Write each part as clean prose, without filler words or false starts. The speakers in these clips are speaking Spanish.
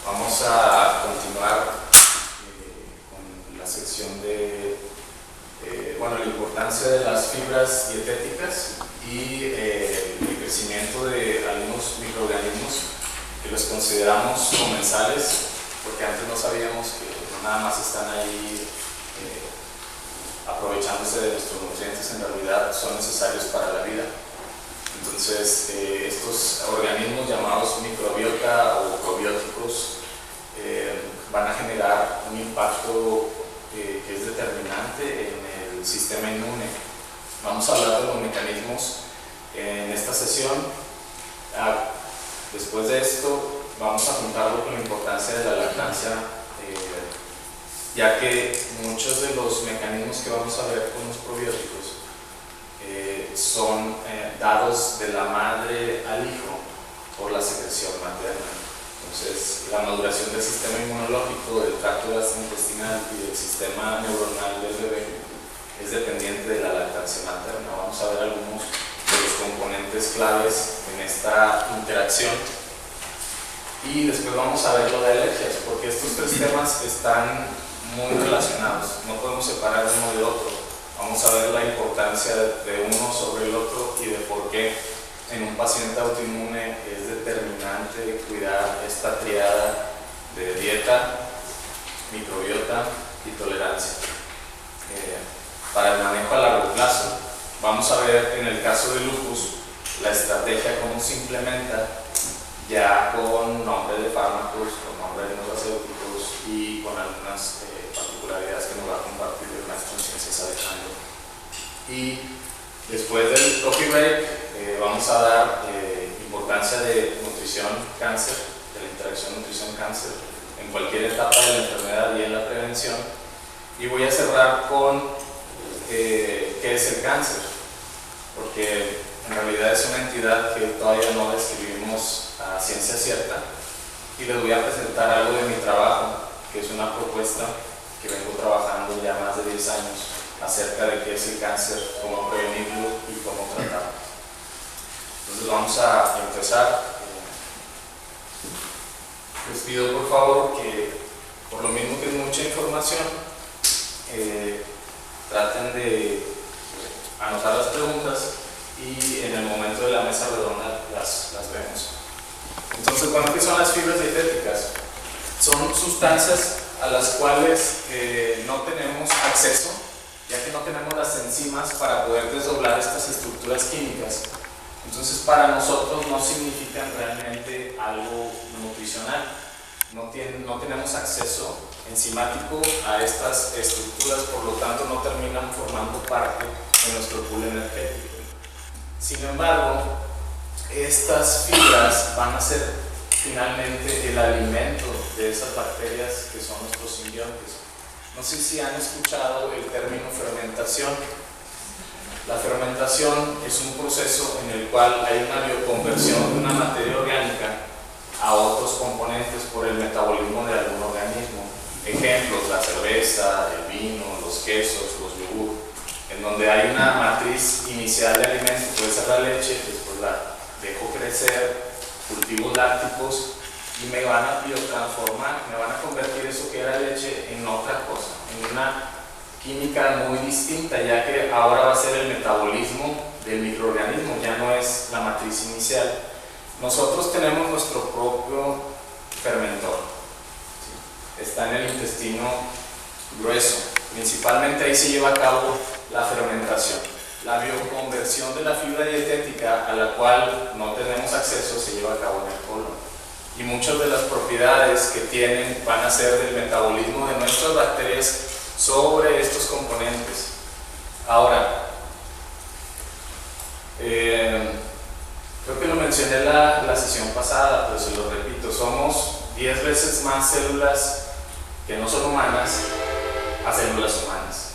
Vamos a continuar con la sección de la importancia de las fibras dietéticas y el crecimiento de algunos microorganismos que los consideramos comensales, porque antes no sabíamos que no nada más están ahí aprovechándose de nuestros nutrientes, en realidad son necesarios para la vida. Entonces, estos organismos llamados microbiota o probióticos van a generar un impacto que es determinante en el sistema inmune. Vamos a hablar de los mecanismos en esta sesión. Después de esto, vamos a juntarlo con la importancia de la lactancia, ya que muchos de los mecanismos que vamos a ver con los probióticos son dados de la madre al hijo por la secreción materna. Entonces, la maduración del sistema inmunológico, del tracto gastrointestinal y del sistema neuronal del bebé es dependiente de la lactancia materna. Vamos a ver algunos de los componentes claves en esta interacción. Y después vamos a ver lo de alergias, porque estos tres temas están muy relacionados, no podemos separar uno de otro. Vamos a ver la importancia de uno sobre el otro y de por qué en un paciente autoinmune es determinante cuidar esta triada de dieta, microbiota y tolerancia. Para el manejo a largo plazo, vamos a ver en el caso de lupus la estrategia, cómo se implementa ya con nombre de fármacos, con nombre de nutracéuticos y con algunas particularidades que nos va a compartir el maestro en ciencias Alejandro. Y después del coffee break vamos a dar importancia de nutrición cáncer, de la interacción nutrición-cáncer en cualquier etapa de la enfermedad y en la prevención. Y voy a cerrar con qué es el cáncer, porque en realidad es una entidad que todavía no describimos a ciencia cierta, y les voy a presentar algo de mi trabajo, que es una propuesta que vengo trabajando ya más de 10 años acerca de qué es el cáncer, cómo prevenirlo y cómo tratarlo. Entonces vamos a empezar. Les pido por favor que, por lo mismo que es mucha información, traten de anotar las preguntas y en el momento de la mesa redonda las vemos. Entonces, ¿qué son las fibras dietéticas? Son sustancias a las cuales no tenemos acceso, ya que no tenemos las enzimas para poder desdoblar estas estructuras químicas. Entonces, para nosotros no significan realmente algo nutricional. No tenemos acceso enzimático a estas estructuras, por lo tanto no terminan formando parte de nuestro pool energético. Sin embargo, estas fibras van a ser finalmente el alimento de esas bacterias que son nuestros simbiontes. No sé si han escuchado el término fermentación. La fermentación es un proceso en el cual hay una bioconversión de una materia orgánica a otros componentes por el metabolismo de algún organismo. Ejemplos: la cerveza, el vino, los quesos, los yogur, en donde hay una matriz inicial de alimentos, puede ser la leche, después la dejo crecer, cultivos lácticos y me van a biotransformar, me van a convertir eso que era leche en otra cosa, en una química muy distinta, ya que ahora va a ser el metabolismo del microorganismo, ya no es la matriz inicial. Nosotros tenemos nuestro propio fermentor, ¿sí? Está en el intestino grueso, principalmente ahí se lleva a cabo la fermentación. La bioconversión de la fibra dietética, a la cual no tenemos acceso, se lleva a cabo en el colon. Y muchas de las propiedades que tienen van a ser del metabolismo de nuestras bacterias sobre estos componentes. Ahora, creo que lo mencioné la sesión pasada, pero se lo repito, somos 10 veces más células que no son humanas a células humanas.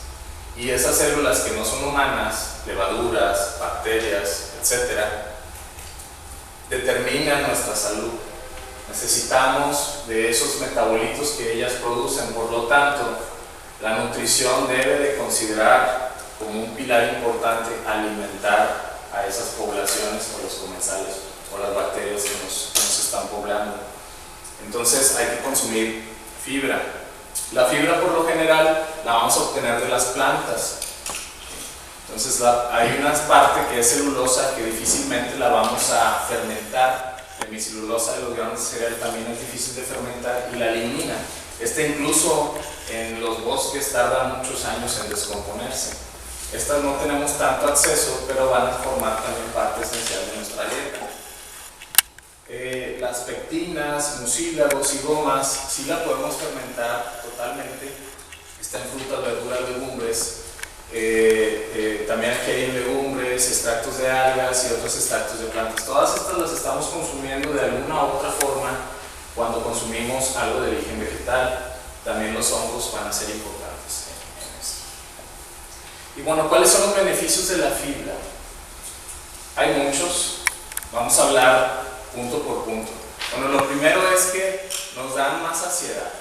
Y esas células que no son humanas, levaduras, bacterias, etc., determinan nuestra salud. Necesitamos de esos metabolitos que ellas producen, por lo tanto, la nutrición debe de considerar como un pilar importante alimentar a esas poblaciones o los comensales o las bacterias que nos están poblando. Entonces hay que consumir fibra. La fibra por lo general la vamos a obtener de las plantas. Entonces hay una parte que es celulosa que difícilmente la vamos a fermentar. La hemicelulosa de los granos de cereal también es difícil de fermentar, y la lignina. Incluso en los bosques tarda muchos años en descomponerse. Estas no tenemos tanto acceso, pero van a formar también parte esencial de nuestra dieta. Las pectinas, mucílagos y gomas sí la podemos fermentar totalmente. Está en frutas, verduras, legumbres. También aquí hay legumbres, extractos de algas y otros extractos de plantas. Todas estas las estamos consumiendo de alguna u otra forma cuando consumimos algo de origen vegetal. También los hongos van a ser importantes en esto. Y bueno, ¿cuáles son los beneficios de la fibra? Hay muchos. Vamos a hablar punto por punto. Bueno, lo primero es que nos dan más saciedad.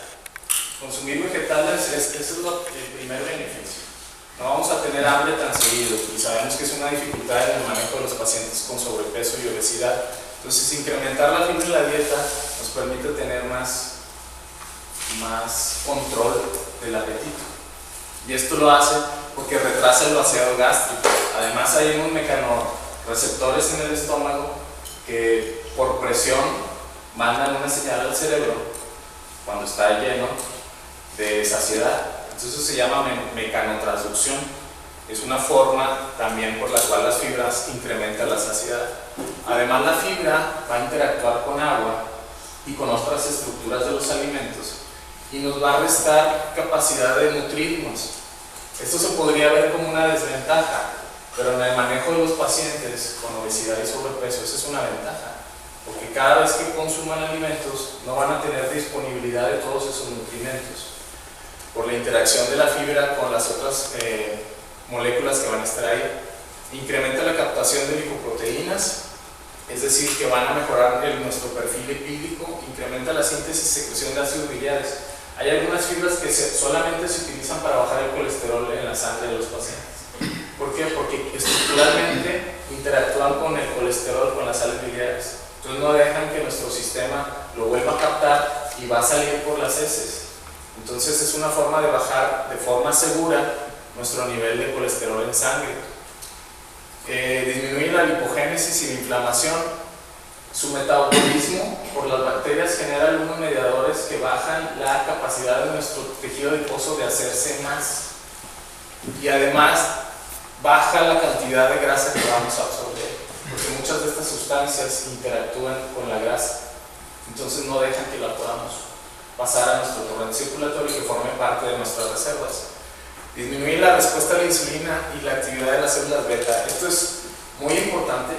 Consumir vegetales, ese es el primer beneficio. No vamos a tener hambre tan seguido, y sabemos que es una dificultad en el manejo de los pacientes con sobrepeso y obesidad. Entonces, incrementar la fibra en la dieta nos permite tener más control del apetito. Y esto lo hace porque retrasa el vaciado gástrico. Además, hay unos mecanorreceptores en el estómago que por presión mandan una señal al cerebro cuando está lleno de saciedad. Entonces eso se llama mecanotransducción. Es una forma también por la cual las fibras incrementan la saciedad. Además, la fibra va a interactuar con agua y con otras estructuras de los alimentos y nos va a restar capacidad de nutrirnos. Esto se podría ver como una desventaja, pero en el manejo de los pacientes con obesidad y sobrepeso esa es una ventaja, porque cada vez que consuman alimentos no van a tener disponibilidad de todos esos nutrimentos por la interacción de la fibra con las otras moléculas que van a estar ahí. Incrementa la captación de lipoproteínas, es decir, que van a mejorar nuestro perfil lipídico. Incrementa la síntesis y secreción de ácidos biliares. Hay algunas fibras que solamente se utilizan para bajar el colesterol en la sangre de los pacientes. ¿Por qué? Porque estructuralmente interactúan con el colesterol, con las sales biliares. Entonces no dejan que nuestro sistema lo vuelva a captar y va a salir por las heces. Entonces es una forma de bajar de forma segura nuestro nivel de colesterol en sangre. Disminuye la lipogénesis y la inflamación. Su metabolismo por las bacterias genera algunos mediadores que bajan la capacidad de nuestro tejido adiposo de hacerse más. Y además baja la cantidad de grasa que vamos a absorber, porque muchas de estas sustancias interactúan con la grasa. Entonces no dejan que la podamos pasar a nuestro torrente circulatorio y que forme parte de nuestras reservas. Disminuir la respuesta a la insulina y la actividad de las células beta. Esto es muy importante.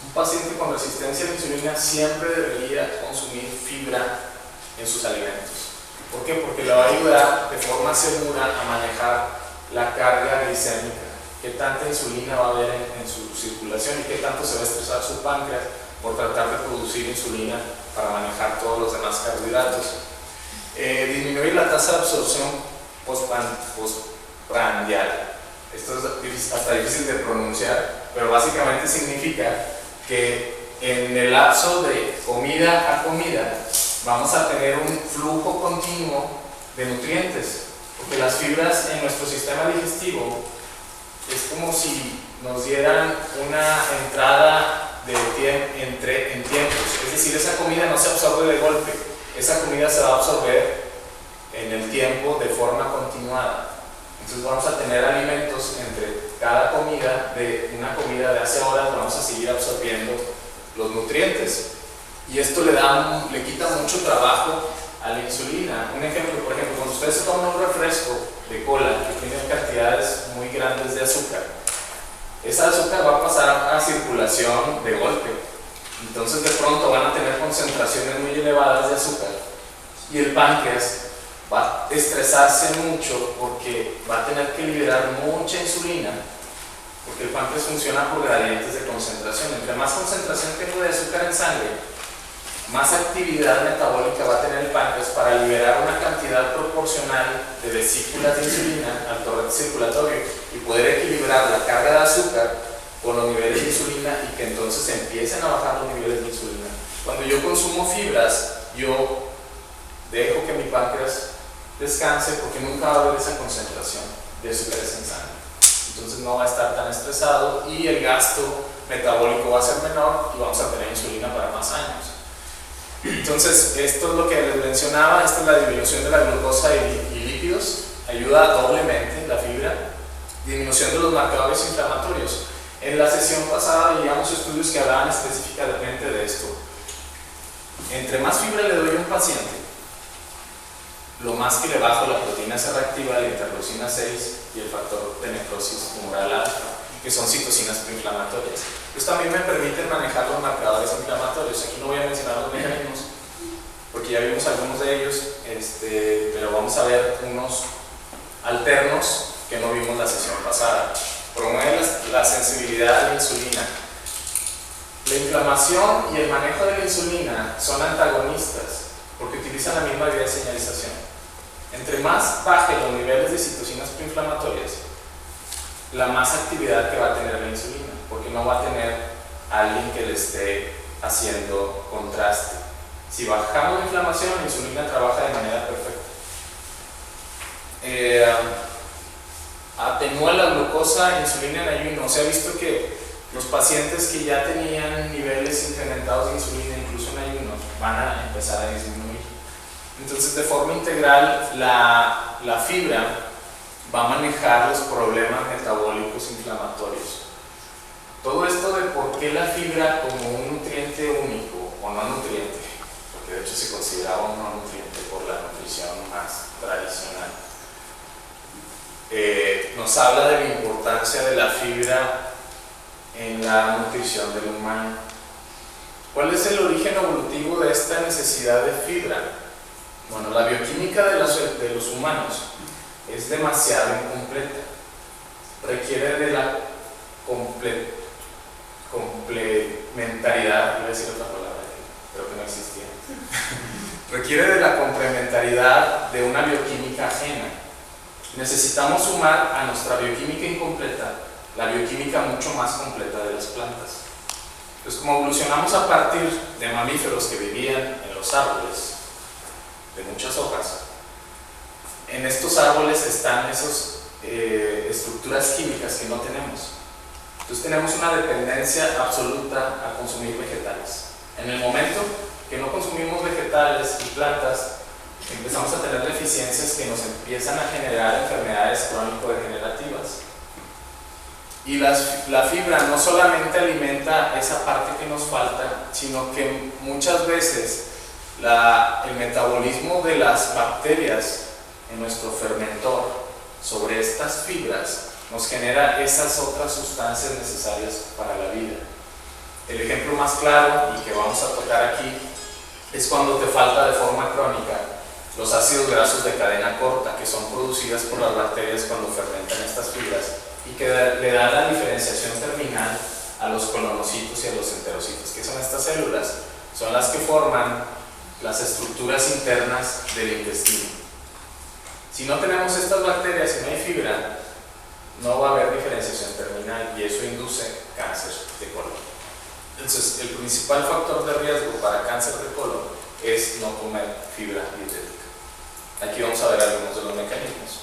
Un paciente con resistencia a la insulina siempre debería consumir fibra en sus alimentos. ¿Por qué? Porque le va a ayudar de forma segura a manejar la carga glicémica. Qué tanta insulina va a haber en su circulación y qué tanto se va a estresar su páncreas por tratar de producir insulina para manejar todos los demás carbohidratos. Disminuir la tasa de absorción postprandial. Esto es hasta difícil de pronunciar, pero básicamente significa que en el lapso de comida a comida vamos a tener un flujo continuo de nutrientes, porque las fibras en nuestro sistema digestivo es como si nos dieran una entrada en tiempos, es decir, esa comida no se absorbe de golpe. Esa comida se va a absorber en el tiempo de forma continuada. Entonces vamos a tener alimentos entre cada comida, de una comida de hace horas, vamos a seguir absorbiendo los nutrientes. Y esto le quita mucho trabajo a la insulina. Un ejemplo, por ejemplo, cuando ustedes se toman un refresco de cola que tiene cantidades muy grandes de azúcar, esa azúcar va a pasar a circulación de golpe. Entonces de pronto van a tener concentraciones muy elevadas de azúcar y el páncreas va a estresarse mucho porque va a tener que liberar mucha insulina, porque el páncreas funciona por gradientes de concentración. Entre más concentración tengo de azúcar en sangre, más actividad metabólica va a tener el páncreas para liberar una cantidad proporcional de vesículas de insulina al torrente circulatorio y poder equilibrar la carga de azúcar con los niveles de insulina y que entonces empiecen a bajar los niveles de insulina. Cuando yo consumo fibras, yo dejo que mi páncreas descanse porque nunca va a haber esa concentración de azúcares en sangre. Entonces no va a estar tan estresado y el gasto metabólico va a ser menor y vamos a tener insulina para más años. Entonces esto es lo que les mencionaba, esta es la disminución de la glucosa y lípidos, ayuda doblemente la fibra, disminución de los marcadores inflamatorios. En la sesión pasada veíamos estudios que hablaban específicamente de esto. Entre más fibra le doy a un paciente, lo más que le bajo la proteína C reactiva, la interleucina 6 y el factor de necrosis tumoral alfa, que son citocinas proinflamatorias. Pues también me permiten manejar los marcadores inflamatorios. Aquí no voy a mencionar los mecanismos, porque ya vimos algunos de ellos, pero vamos a ver unos alternos que no vimos la sesión pasada. Promueve la sensibilidad a la insulina. La inflamación y el manejo de la insulina son antagonistas, porque utilizan la misma vía de señalización. Entre más bajen los niveles de citocinas proinflamatorias, la más actividad que va a tener la insulina, porque no va a tener alguien que le esté haciendo contraste. Si bajamos la inflamación, la insulina trabaja de manera perfecta. Atenúa la glucosa, insulina en ayuno. Se ha visto que los pacientes que ya tenían niveles incrementados de insulina, incluso en ayuno, van a empezar a disminuir. Entonces, de forma integral, la fibra va a manejar los problemas metabólicos inflamatorios. Todo esto de por qué la fibra como un nutriente único o no nutriente, porque de hecho se consideraba un no nutriente por la nutrición más tradicional, nos habla de la importancia de la fibra en la nutrición del humano. ¿Cuál es el origen evolutivo de esta necesidad de fibra? Bueno, la bioquímica de los humanos es demasiado incompleta. Requiere de la complementariedad, iba a decir otra palabra, pero que no existía. Requiere de la complementariedad de una bioquímica ajena. Necesitamos sumar a nuestra bioquímica incompleta la bioquímica mucho más completa de las plantas. Entonces, como evolucionamos a partir de mamíferos que vivían en los árboles de muchas hojas, en estos árboles están esas estructuras químicas que no tenemos. Entonces tenemos una dependencia absoluta a consumir vegetales. En el momento que no consumimos vegetales y plantas, empezamos a tener deficiencias que nos empiezan a generar enfermedades crónico-degenerativas. Y la fibra no solamente alimenta esa parte que nos falta, sino que muchas veces el metabolismo de las bacterias en nuestro fermentor sobre estas fibras nos genera esas otras sustancias necesarias para la vida. El ejemplo más claro, y que vamos a tocar aquí, es cuando te falta de forma crónica los ácidos grasos de cadena corta, que son producidas por las bacterias cuando fermentan estas fibras y que le dan la diferenciación terminal a los colonocitos y a los enterocitos. ¿Qué son estas células? Son las que forman las estructuras internas del intestino. Si no tenemos estas bacterias y no hay fibra, no va a haber diferenciación terminal y eso induce cáncer de colon. Entonces, el principal factor de riesgo para cáncer de colon es no comer fibra dietética. Aquí vamos a ver algunos de los mecanismos.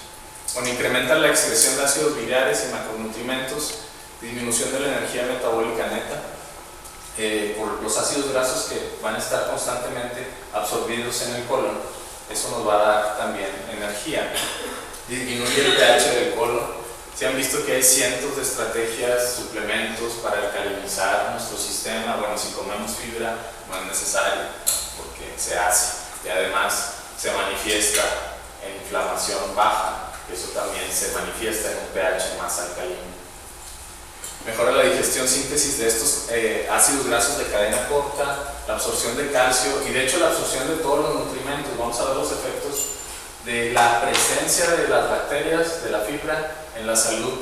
Bueno, incrementan la excreción de ácidos biliares y macronutrientes, disminución de la energía metabólica neta, por los ácidos grasos que van a estar constantemente absorbidos en el colon. Eso nos va a dar también energía. Disminuye el pH del colon. Se han visto que hay cientos de estrategias, suplementos para alcalinizar nuestro sistema. Bueno, si comemos fibra no es necesario porque se hace y además se manifiesta en inflamación baja. Eso también se manifiesta en un pH más alcalino. Mejora la digestión, síntesis de estos ácidos grasos de cadena corta, la absorción de calcio y de hecho la absorción de todos los nutrimentos. Vamos a ver los efectos de la presencia de las bacterias, de la fibra, en la salud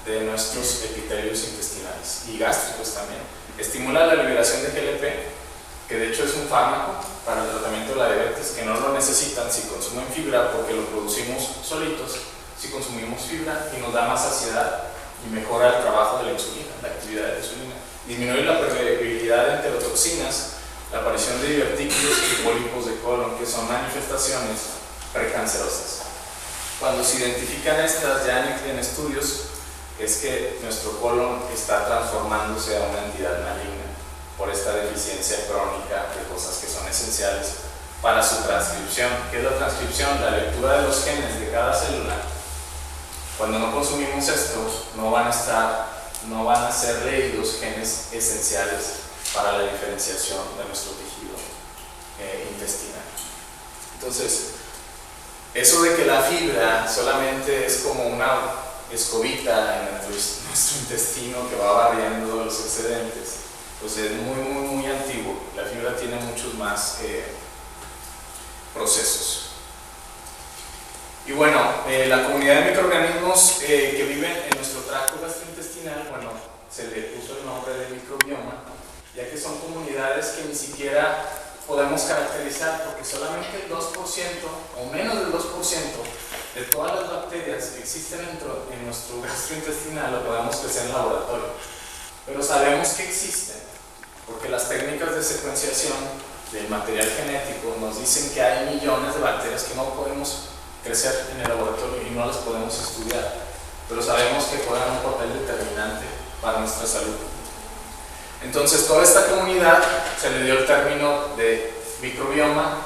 de nuestros epitelios intestinales y gástricos también. Estimula la liberación de GLP, que de hecho es un fármaco para el tratamiento de la diabetes, que no lo necesitan si consumen fibra porque lo producimos solitos, si consumimos fibra y nos da más saciedad y mejora el trabajo de la insulina, la actividad de la insulina. Disminuye la permeabilidad de enterotoxinas, la aparición de divertículos y pólipos de colon, que son manifestaciones precancerosas. Cuando se identifican estas ya en estudios, es que nuestro colon está transformándose a una entidad maligna por esta deficiencia crónica de cosas que son esenciales para su transcripción. ¿Qué es la transcripción? La lectura de los genes de cada célula. Cuando no consumimos estos, no van a ser leídos genes esenciales para la diferenciación de nuestro tejido intestinal. Entonces, eso de que la fibra solamente es como una escobita en nuestro intestino que va barriendo los excedentes, pues es muy antiguo. La fibra tiene muchos más procesos. Y bueno, la comunidad de microorganismos que viven en nuestro tracto gastrointestinal, bueno, se le puso el nombre de microbioma, ya que son comunidades que ni siquiera podemos caracterizar, porque solamente el 2% o menos del 2% de todas las bacterias que existen en nuestro gastrointestinal lo podemos crecer en laboratorio. Pero sabemos que existen, porque las técnicas de secuenciación del material genético nos dicen que hay millones de bacterias que no podemos crecer en el laboratorio y no las podemos estudiar, pero sabemos que juegan un papel determinante para nuestra salud. Entonces, toda esta comunidad se le dio el término de microbioma,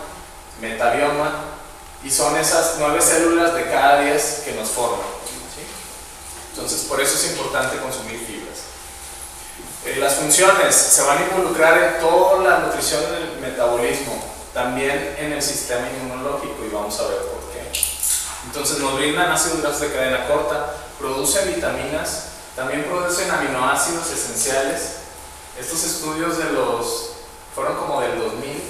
metabioma, y son esas 9 células de cada 10 que nos forman, ¿sí? Entonces, por eso es importante consumir fibras. Las funciones se van a involucrar en toda la nutrición del metabolismo, también en el sistema inmunológico, y vamos a ver por qué. Entonces, nos brindan ácidos grasos de cadena corta, producen vitaminas, también producen aminoácidos esenciales. Estos estudios fueron como del 2000.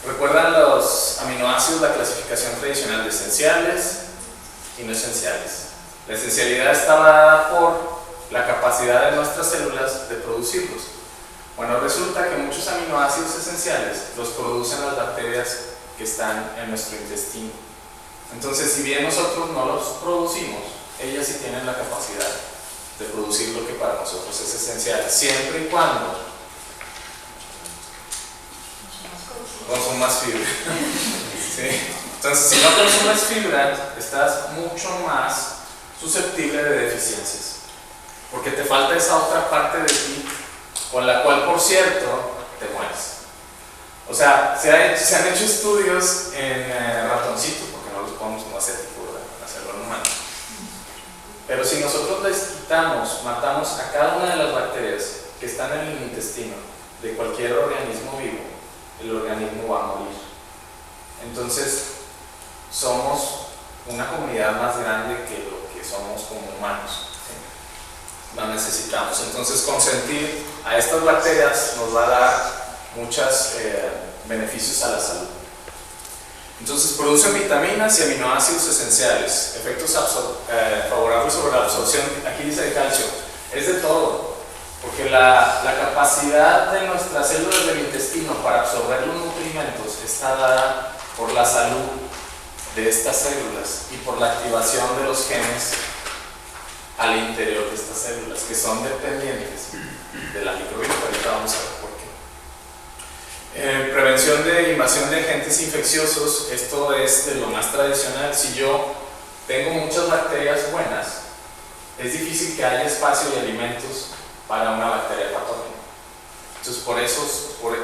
¿Recuerdan los aminoácidos, la clasificación tradicional de esenciales y no esenciales? La esencialidad estaba dada por la capacidad de nuestras células de producirlos. Bueno, resulta que muchos aminoácidos esenciales los producen las bacterias que están en nuestro intestino. Entonces, si bien nosotros no los producimos, ellas sí tienen la capacidad de producir lo que para nosotros es esencial, siempre y cuando consumas fibra. ¿Sí? Entonces, si no consumes fibra, estás mucho más susceptible de deficiencias, porque te falta esa otra parte de ti, con la cual, por cierto, te mueres. O sea, se han hecho estudios en ratoncitos, porque no los podemos hacer hacerlo en humanos. Pero si nosotros les quitamos, matamos a cada una de las bacterias que están en el intestino de cualquier organismo vivo, el organismo va a morir. Entonces, somos una comunidad más grande que lo que somos como humanos. ¿Sí? La necesitamos. Entonces, consentir a estas bacterias nos va a dar muchos beneficios a la salud. Entonces, producen vitaminas y aminoácidos esenciales, efectos favorables sobre la absorción. Aquí dice de calcio, es de todo, porque la capacidad de nuestras células del intestino para absorber los nutrimentos está dada por la salud de estas células y por la activación de los genes al interior de estas células, que son dependientes de la microbiota. Ahorita vamos a ver por qué. Prevención de invasión de agentes infecciosos. Esto es de lo más tradicional. Si yo tengo muchas bacterias buenas, es difícil que haya espacio y alimentos para una bacteria patógena. Entonces, por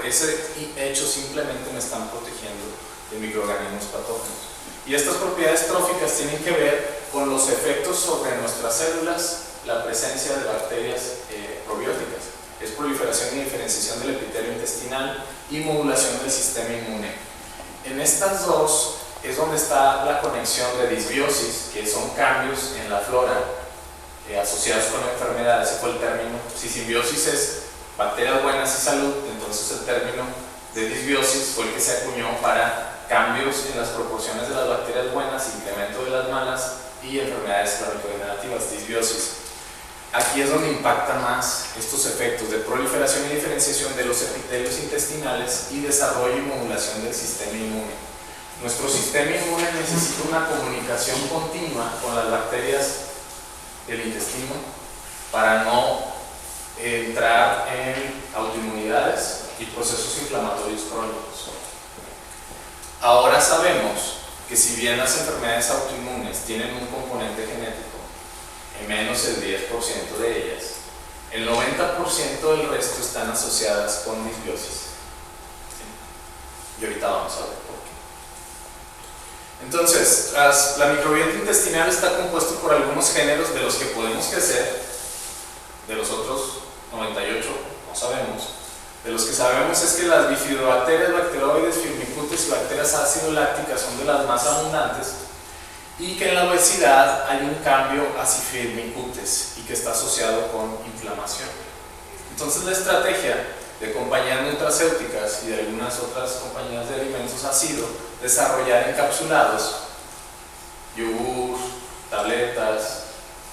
ese hecho, simplemente me están protegiendo de microorganismos patógenos. Y estas propiedades tróficas tienen que ver con los efectos sobre nuestras células, la presencia de bacterias probióticas. Es proliferación y diferenciación del epitelio intestinal y modulación del sistema inmune. En estas dos es donde está la conexión de disbiosis, que son cambios en la flora asociados con enfermedades. Ese fue el término. Si simbiosis es bacterias buenas y salud, entonces el término de disbiosis fue el que se acuñó para cambios en las proporciones de las bacterias buenas, incremento de las malas y enfermedades crónico-degenerativas, disbiosis. Aquí es donde impacta más estos efectos de proliferación y diferenciación de los epitelios intestinales y desarrollo y modulación del sistema inmune. Nuestro sistema inmune necesita una comunicación continua con las bacterias del intestino para no entrar en autoinmunidades y procesos que si bien las enfermedades autoinmunes tienen un componente genético, en menos el 10% de ellas, el 90% del resto están asociadas con disbiosis. Y ahorita vamos a ver por qué. Entonces, la microbiota intestinal está compuesto por algunos géneros de los que podemos crecer, de los otros 98 no sabemos. De los que sabemos es que las bifidobacterias, bacteroides, firmicutes y bacterias ácido lácticas son de las más abundantes, y que en la obesidad hay un cambio hacia firmicutes y que está asociado con inflamación. Entonces la estrategia de compañías nutracéuticas y de algunas otras compañías de alimentos ha sido desarrollar encapsulados, yogur, tabletas,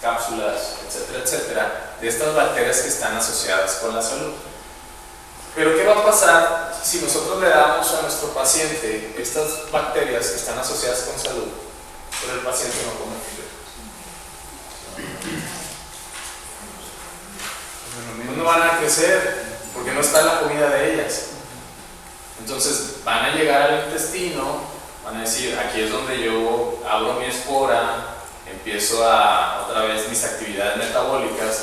cápsulas, etcétera, etcétera, de estas bacterias que están asociadas con la salud. Pero ¿qué va a pasar si nosotros le damos a nuestro paciente estas bacterias que están asociadas con salud, pero el paciente no come fibra? No van a crecer porque no está la comida de ellas. Entonces van a llegar al intestino, van a decir, aquí es donde yo abro mi espora, empiezo otra vez mis actividades metabólicas,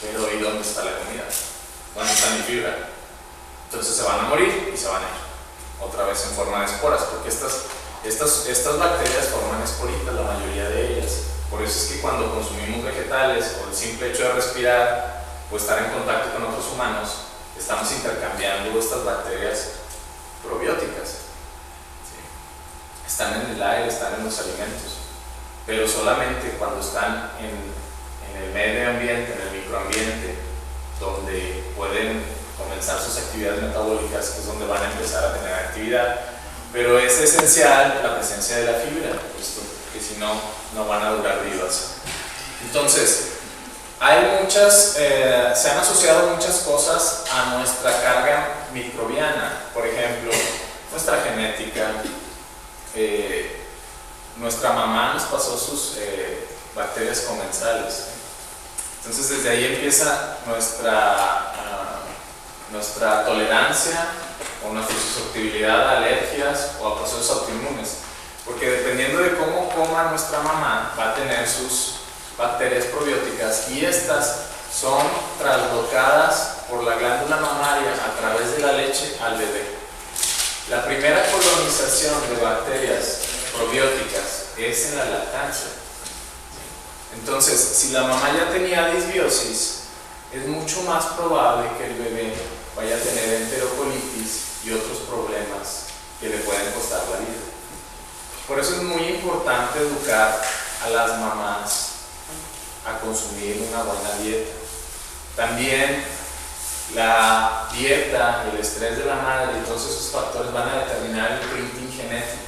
pero ¿y dónde está la comida? ¿Dónde está mi fibra? Entonces se van a morir y se van a ir otra vez en forma de esporas, porque estas bacterias forman esporitas, la mayoría de ellas. Por eso es que cuando consumimos vegetales, o el simple hecho de respirar o estar en contacto con otros humanos, estamos intercambiando estas bacterias probióticas. ¿Sí? Están en el aire, están en los alimentos, pero solamente cuando están en el medio ambiente, en el microambiente, donde pueden comenzar sus actividades metabólicas, que es donde van a empezar a tener actividad. Pero es esencial la presencia de la fibra, puesto que si no, no van a durar vivas. Entonces, se han asociado muchas cosas a nuestra carga microbiana. Por ejemplo, nuestra genética. Nuestra mamá nos pasó sus bacterias comensales. Entonces, desde ahí empieza nuestra tolerancia o nuestra susceptibilidad a alergias o a procesos autoinmunes, porque dependiendo de cómo coma nuestra mamá va a tener sus bacterias probióticas, y estas son traslocadas por la glándula mamaria a través de la leche al bebé. La primera colonización de bacterias probióticas es en la lactancia. Entonces, si la mamá ya tenía disbiosis, es mucho más probable que el bebé vaya a tener enterocolitis y otros problemas que le pueden costar la vida. Por eso es muy importante educar a las mamás a consumir una buena dieta. También la dieta, el estrés de la madre y todos esos factores van a determinar el printing genético.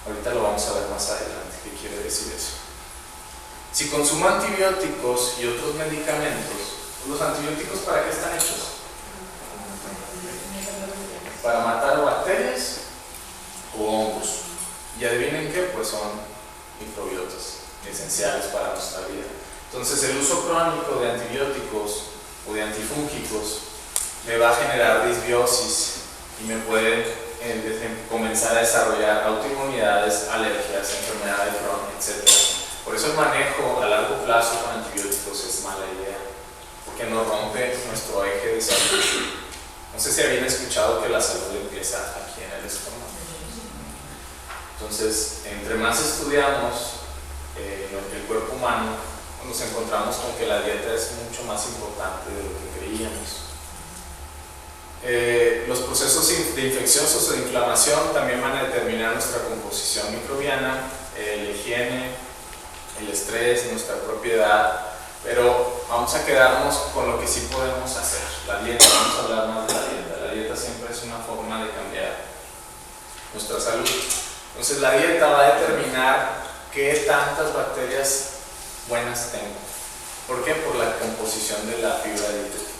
Ahorita lo vamos a ver más adelante, qué quiere decir eso. Si consumo antibióticos y otros medicamentos, ¿los antibióticos para qué están hechos? Para matar bacterias o hongos. Y adivinen qué, pues son microbiotas esenciales para nuestra vida. Entonces el uso crónico de antibióticos o de antifúngicos me va a generar disbiosis y me puede comenzar a desarrollar autoinmunidades, alergias, enfermedad de Crohn, etc. Por eso el manejo a largo plazo con antibióticos es mala idea, porque nos rompe nuestro eje de salud. No sé si habían escuchado que la salud empieza aquí en el estómago. Entonces, entre más estudiamos el cuerpo humano, nos encontramos con que la dieta es mucho más importante de lo que creíamos. Los procesos de infecciosos o de inflamación también van a determinar nuestra composición microbiana, la higiene, el estrés, nuestra propiedad, pero vamos a quedarnos con lo que sí podemos hacer. La dieta, vamos a hablar más de la dieta. La dieta siempre es una forma de cambiar nuestra salud. Entonces la dieta va a determinar qué tantas bacterias buenas tengo. ¿Por qué? Por la composición de la fibra dietética.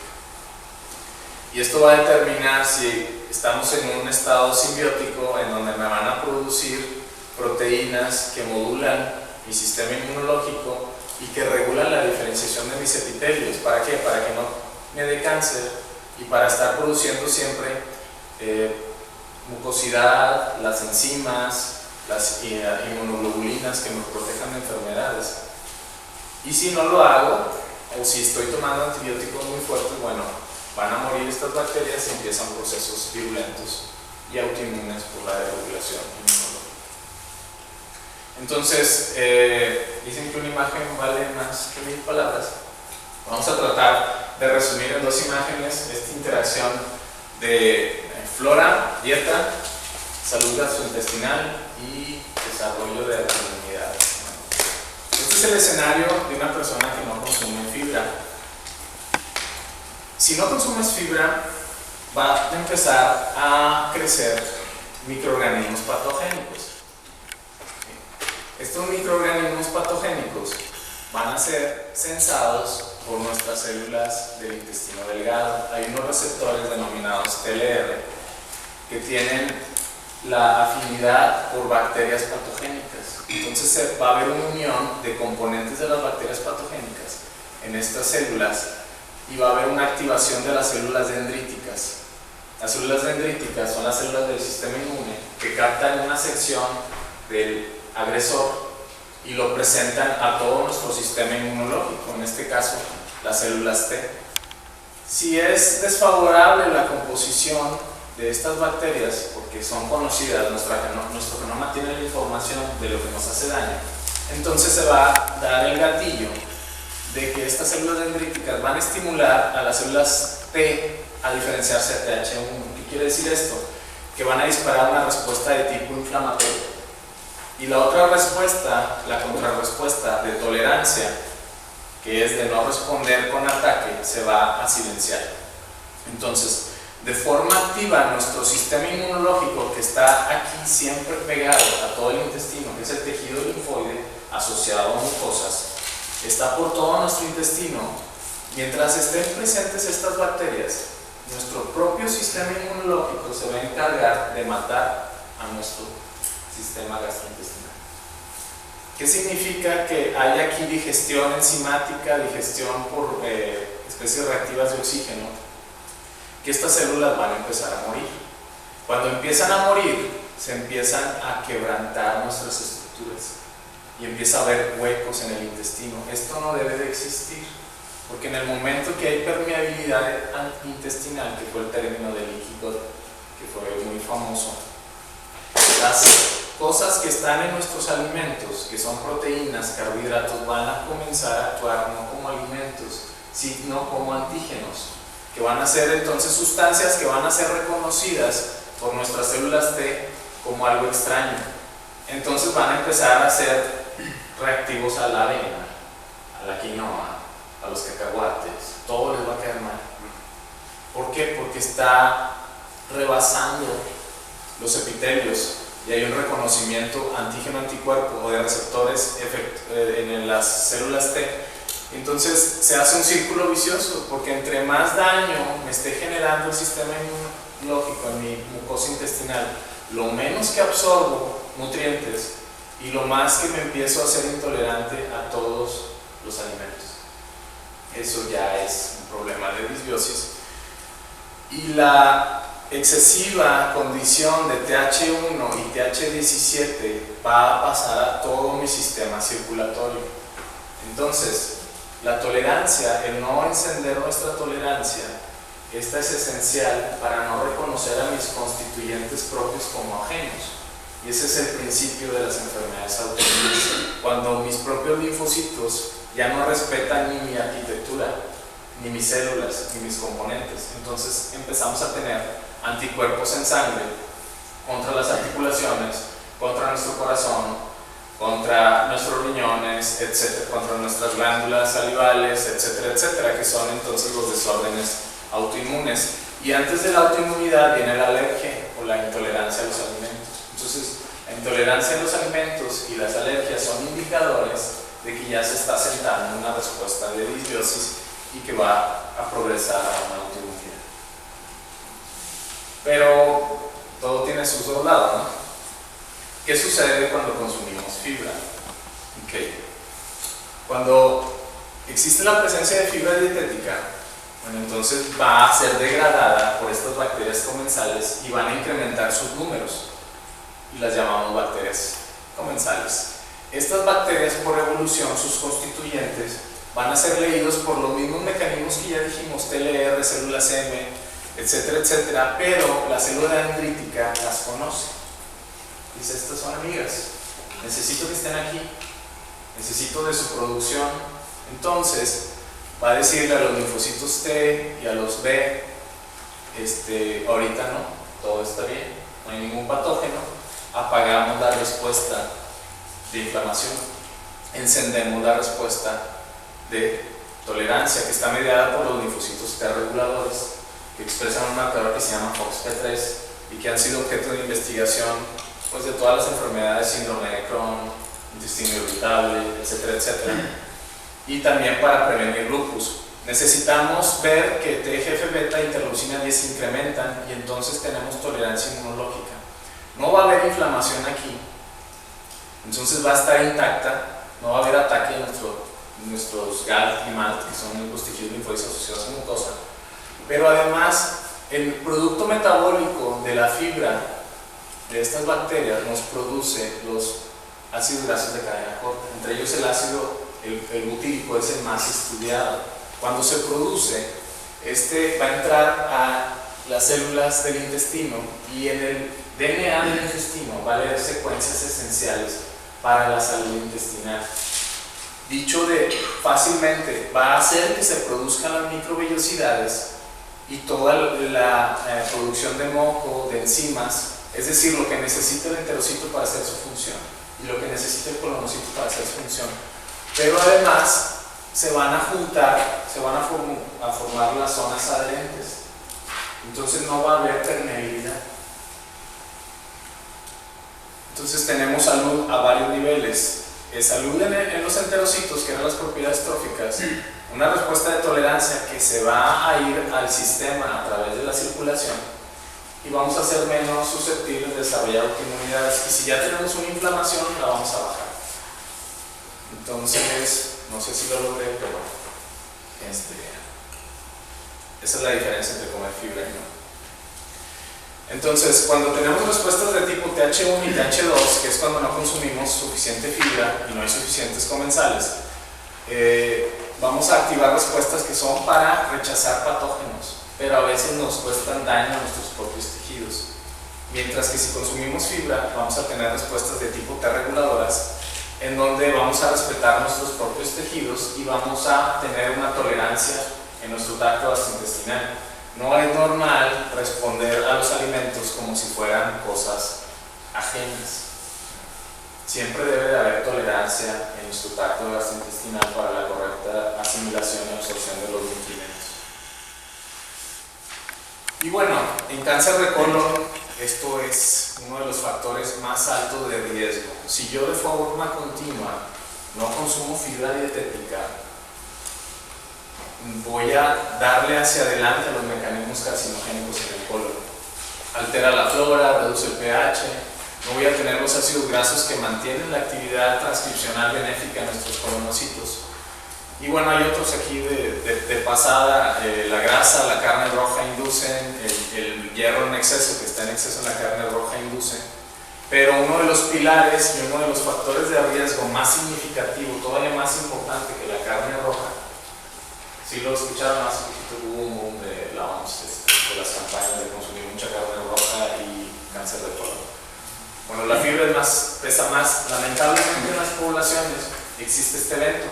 Y esto va a determinar si estamos en un estado simbiótico en donde me van a producir proteínas que modulan mi sistema inmunológico y que regulan la diferenciación de mis epitelios. ¿Para qué? Para que no me dé cáncer y para estar produciendo siempre mucosidad, las enzimas, las inmunoglobulinas que me protejan de enfermedades. Y si no lo hago, o si estoy tomando antibióticos muy fuertes, bueno, van a morir estas bacterias y empiezan procesos virulentos y autoinmunes por la desregulación inmunológica. Entonces, dicen que una imagen vale más que 1000 palabras. Vamos a tratar de resumir en 2 imágenes esta interacción de flora, dieta, salud gastrointestinal y desarrollo de la inmunidad. Este es el escenario de una persona que no consume fibra. Si no consumes fibra, va a empezar a crecer microorganismos patogénicos. Estos microorganismos patogénicos van a ser sensados por nuestras células del intestino delgado. Hay unos receptores denominados TLR que tienen la afinidad por bacterias patogénicas. Entonces va a haber una unión de componentes de las bacterias patogénicas en estas células y va a haber una activación de las células dendríticas. Las células dendríticas son las células del sistema inmune que captan una sección del agresor y lo presentan a todo nuestro sistema inmunológico, en este caso las células T. Si es desfavorable la composición de estas bacterias, porque son conocidas, nuestro genoma tiene la información de lo que nos hace daño, entonces se va a dar el gatillo de que estas células dendríticas van a estimular a las células T a diferenciarse de TH1. ¿Qué quiere decir esto? Que van a disparar una respuesta de tipo inflamatorio. Y la otra respuesta, la contrarrespuesta de tolerancia, que es de no responder con ataque, se va a silenciar. Entonces, de forma activa, nuestro sistema inmunológico, que está aquí siempre pegado a todo el intestino, que es el tejido linfoide asociado a mucosas, está por todo nuestro intestino. Mientras estén presentes estas bacterias, nuestro propio sistema inmunológico se va a encargar de matar a nuestro sistema gastrointestinal. ¿Qué significa? Que hay aquí digestión enzimática, digestión por especies reactivas de oxígeno, que estas células van a empezar a morir. Cuando empiezan a morir, se empiezan a quebrantar nuestras estructuras y empieza a haber huecos en el intestino. Esto no debe de existir, porque en el momento que hay permeabilidad intestinal, que fue el término de leaky gut, que fue muy famoso, las cosas que están en nuestros alimentos, que son proteínas, carbohidratos, van a comenzar a actuar no como alimentos, sino como antígenos, que van a ser entonces sustancias que van a ser reconocidas por nuestras células T como algo extraño. Entonces van a empezar a ser reactivos a la avena, a la quinoa, a los cacahuates, todo les va a quedar mal. ¿Por qué? Porque está rebasando los epitelios y hay un reconocimiento antígeno-anticuerpo o de receptores en las células T. Entonces se hace un círculo vicioso, porque entre más daño me esté generando el sistema inmunológico en mi mucosa intestinal, lo menos que absorbo nutrientes y lo más que me empiezo a ser intolerante a todos los alimentos. Eso ya es un problema de disbiosis. Y la excesiva condición de TH1 y TH17 va a pasar a todo mi sistema circulatorio. Entonces, la tolerancia, el no encender nuestra tolerancia, esta es esencial para no reconocer a mis constituyentes propios como ajenos. Y ese es el principio de las enfermedades autoinmunes. Cuando mis propios linfocitos ya no respetan ni mi arquitectura, ni mis células, ni mis componentes, entonces empezamos a tener anticuerpos en sangre contra las articulaciones, contra nuestro corazón, contra nuestros riñones, etcétera, contra nuestras glándulas salivales, etcétera, etcétera, que son entonces los desórdenes autoinmunes. Y antes de la autoinmunidad viene la alergia o la intolerancia a los alimentos. Entonces, la intolerancia a los alimentos y las alergias son indicadores de que ya se está sentando una respuesta de disbiosis y que va a progresar a una autoinmunidad. Pero todo tiene sus dos lados, ¿no? ¿Qué sucede cuando consumimos fibra? Okay. Cuando existe la presencia de fibra dietética, bueno, entonces va a ser degradada por estas bacterias comensales y van a incrementar sus números y las llamamos bacterias comensales. Estas bacterias, por evolución, sus constituyentes, van a ser leídos por los mismos mecanismos que ya dijimos, TLR, células M, etcétera, etcétera, pero la célula dendrítica las conoce. Dice, estas son amigas, necesito que estén aquí, necesito de su producción. Entonces, va a decirle a los linfocitos T y a los B, ahorita no, todo está bien, no hay ningún patógeno, apagamos la respuesta de inflamación, encendemos la respuesta de tolerancia, que está mediada por los linfocitos T reguladores, que expresan un marcador que se llama FOXP3 y que han sido objeto de investigación pues, de todas las enfermedades, síndrome de Crohn, intestino irritable, etcétera, etcétera. Y también para prevenir lupus. Necesitamos ver que TGF-beta e interleucina 10 se incrementan y entonces tenemos tolerancia inmunológica. No va a haber inflamación aquí, entonces va a estar intacta, no va a haber ataque en nuestros GALT y MALT, que son los tejidos linfoides asociados a mucosa. Pero además, el producto metabólico de la fibra de estas bacterias nos produce los ácidos grasos de cadena corta, entre ellos el ácido, el butírico es el más estudiado. Cuando se produce, va a entrar a las células del intestino y en el DNA del intestino va a leer secuencias esenciales para la salud intestinal. Dicho fácilmente, va a hacer que se produzcan las microvellosidades y toda la producción de moco, de enzimas, es decir, lo que necesita el enterocito para hacer su función y lo que necesita el colonocito para hacer su función. Pero además se van a juntar, se van a formar las zonas adherentes. Entonces no va a haber permeabilidad. Entonces tenemos salud a varios niveles. Salud en los enterocitos, que eran las propiedades tróficas, una respuesta de tolerancia que se va a ir al sistema a través de la circulación y vamos a ser menos susceptibles de desarrollar autoinmunidades, y si ya tenemos una inflamación la vamos a bajar. Entonces, no sé si lo logré, pero esa es la diferencia entre comer fibra y no. Entonces, cuando tenemos respuestas de tipo TH1 y TH2, que es cuando no consumimos suficiente fibra y no hay suficientes comensales, vamos a activar respuestas que son para rechazar patógenos, pero a veces nos cuestan daño a nuestros propios tejidos. Mientras que si consumimos fibra, vamos a tener respuestas de tipo T reguladoras, en donde vamos a respetar nuestros propios tejidos y vamos a tener una tolerancia en nuestro tracto gastrointestinal. No es normal responder a los alimentos como si fueran cosas ajenas. Siempre debe de haber tolerancia en nuestro tracto gastrointestinal para la correcta asimilación y absorción de los nutrientes. Y bueno, en cáncer de colon, esto es uno de los factores más altos de riesgo. Si yo de forma continua no consumo fibra dietética, voy a darle hacia adelante a los mecanismos carcinogénicos en el colon. Altera la flora, reduce el pH, no voy a tener los ácidos grasos que mantienen la actividad transcripcional benéfica en nuestros colonocitos. Y bueno, hay otros aquí de pasada, la grasa, la carne roja inducen, el hierro en exceso, que está en exceso en la carne roja induce. Pero uno de los pilares y uno de los factores de riesgo más significativo, todavía más importante que la carne roja, si lo escucharon hace poquito, hubo un boom de la OMS, de las campañas de consumir mucha carne roja y cáncer de colon. Bueno, la fibra pesa más. Lamentablemente en las poblaciones existe este evento.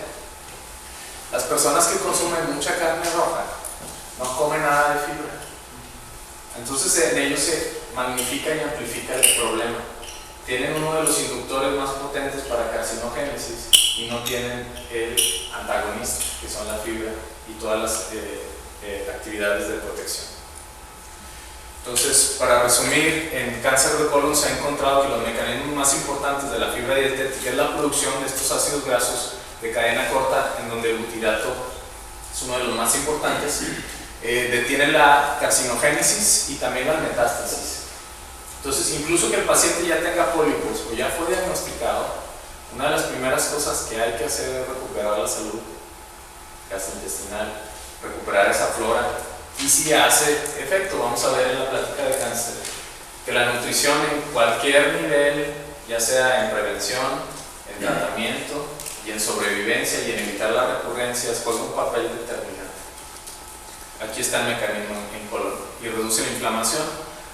Las personas que consumen mucha carne roja no comen nada de fibra. Entonces en ellos se magnifica y amplifica el problema. Tienen uno de los inductores más potentes para carcinogénesis y no tienen el antagonista, que son la fibra y todas las actividades de protección. Entonces, para resumir, en cáncer de colon se ha encontrado que los mecanismos más importantes de la fibra dietética es la producción de estos ácidos grasos de cadena corta, en donde el butirato es uno de los más importantes, detiene la carcinogénesis y también la metástasis. Entonces, incluso que el paciente ya tenga pólipos o ya fue diagnosticado, una de las primeras cosas que hay que hacer es recuperar la salud gastrointestinal, recuperar esa flora. Y si hace efecto, vamos a ver en la plática de cáncer, que la nutrición en cualquier nivel ya sea en prevención, en tratamiento y en sobrevivencia y en evitar las recurrencias, juega un papel determinante. Aquí está el mecanismo en color y reduce la inflamación.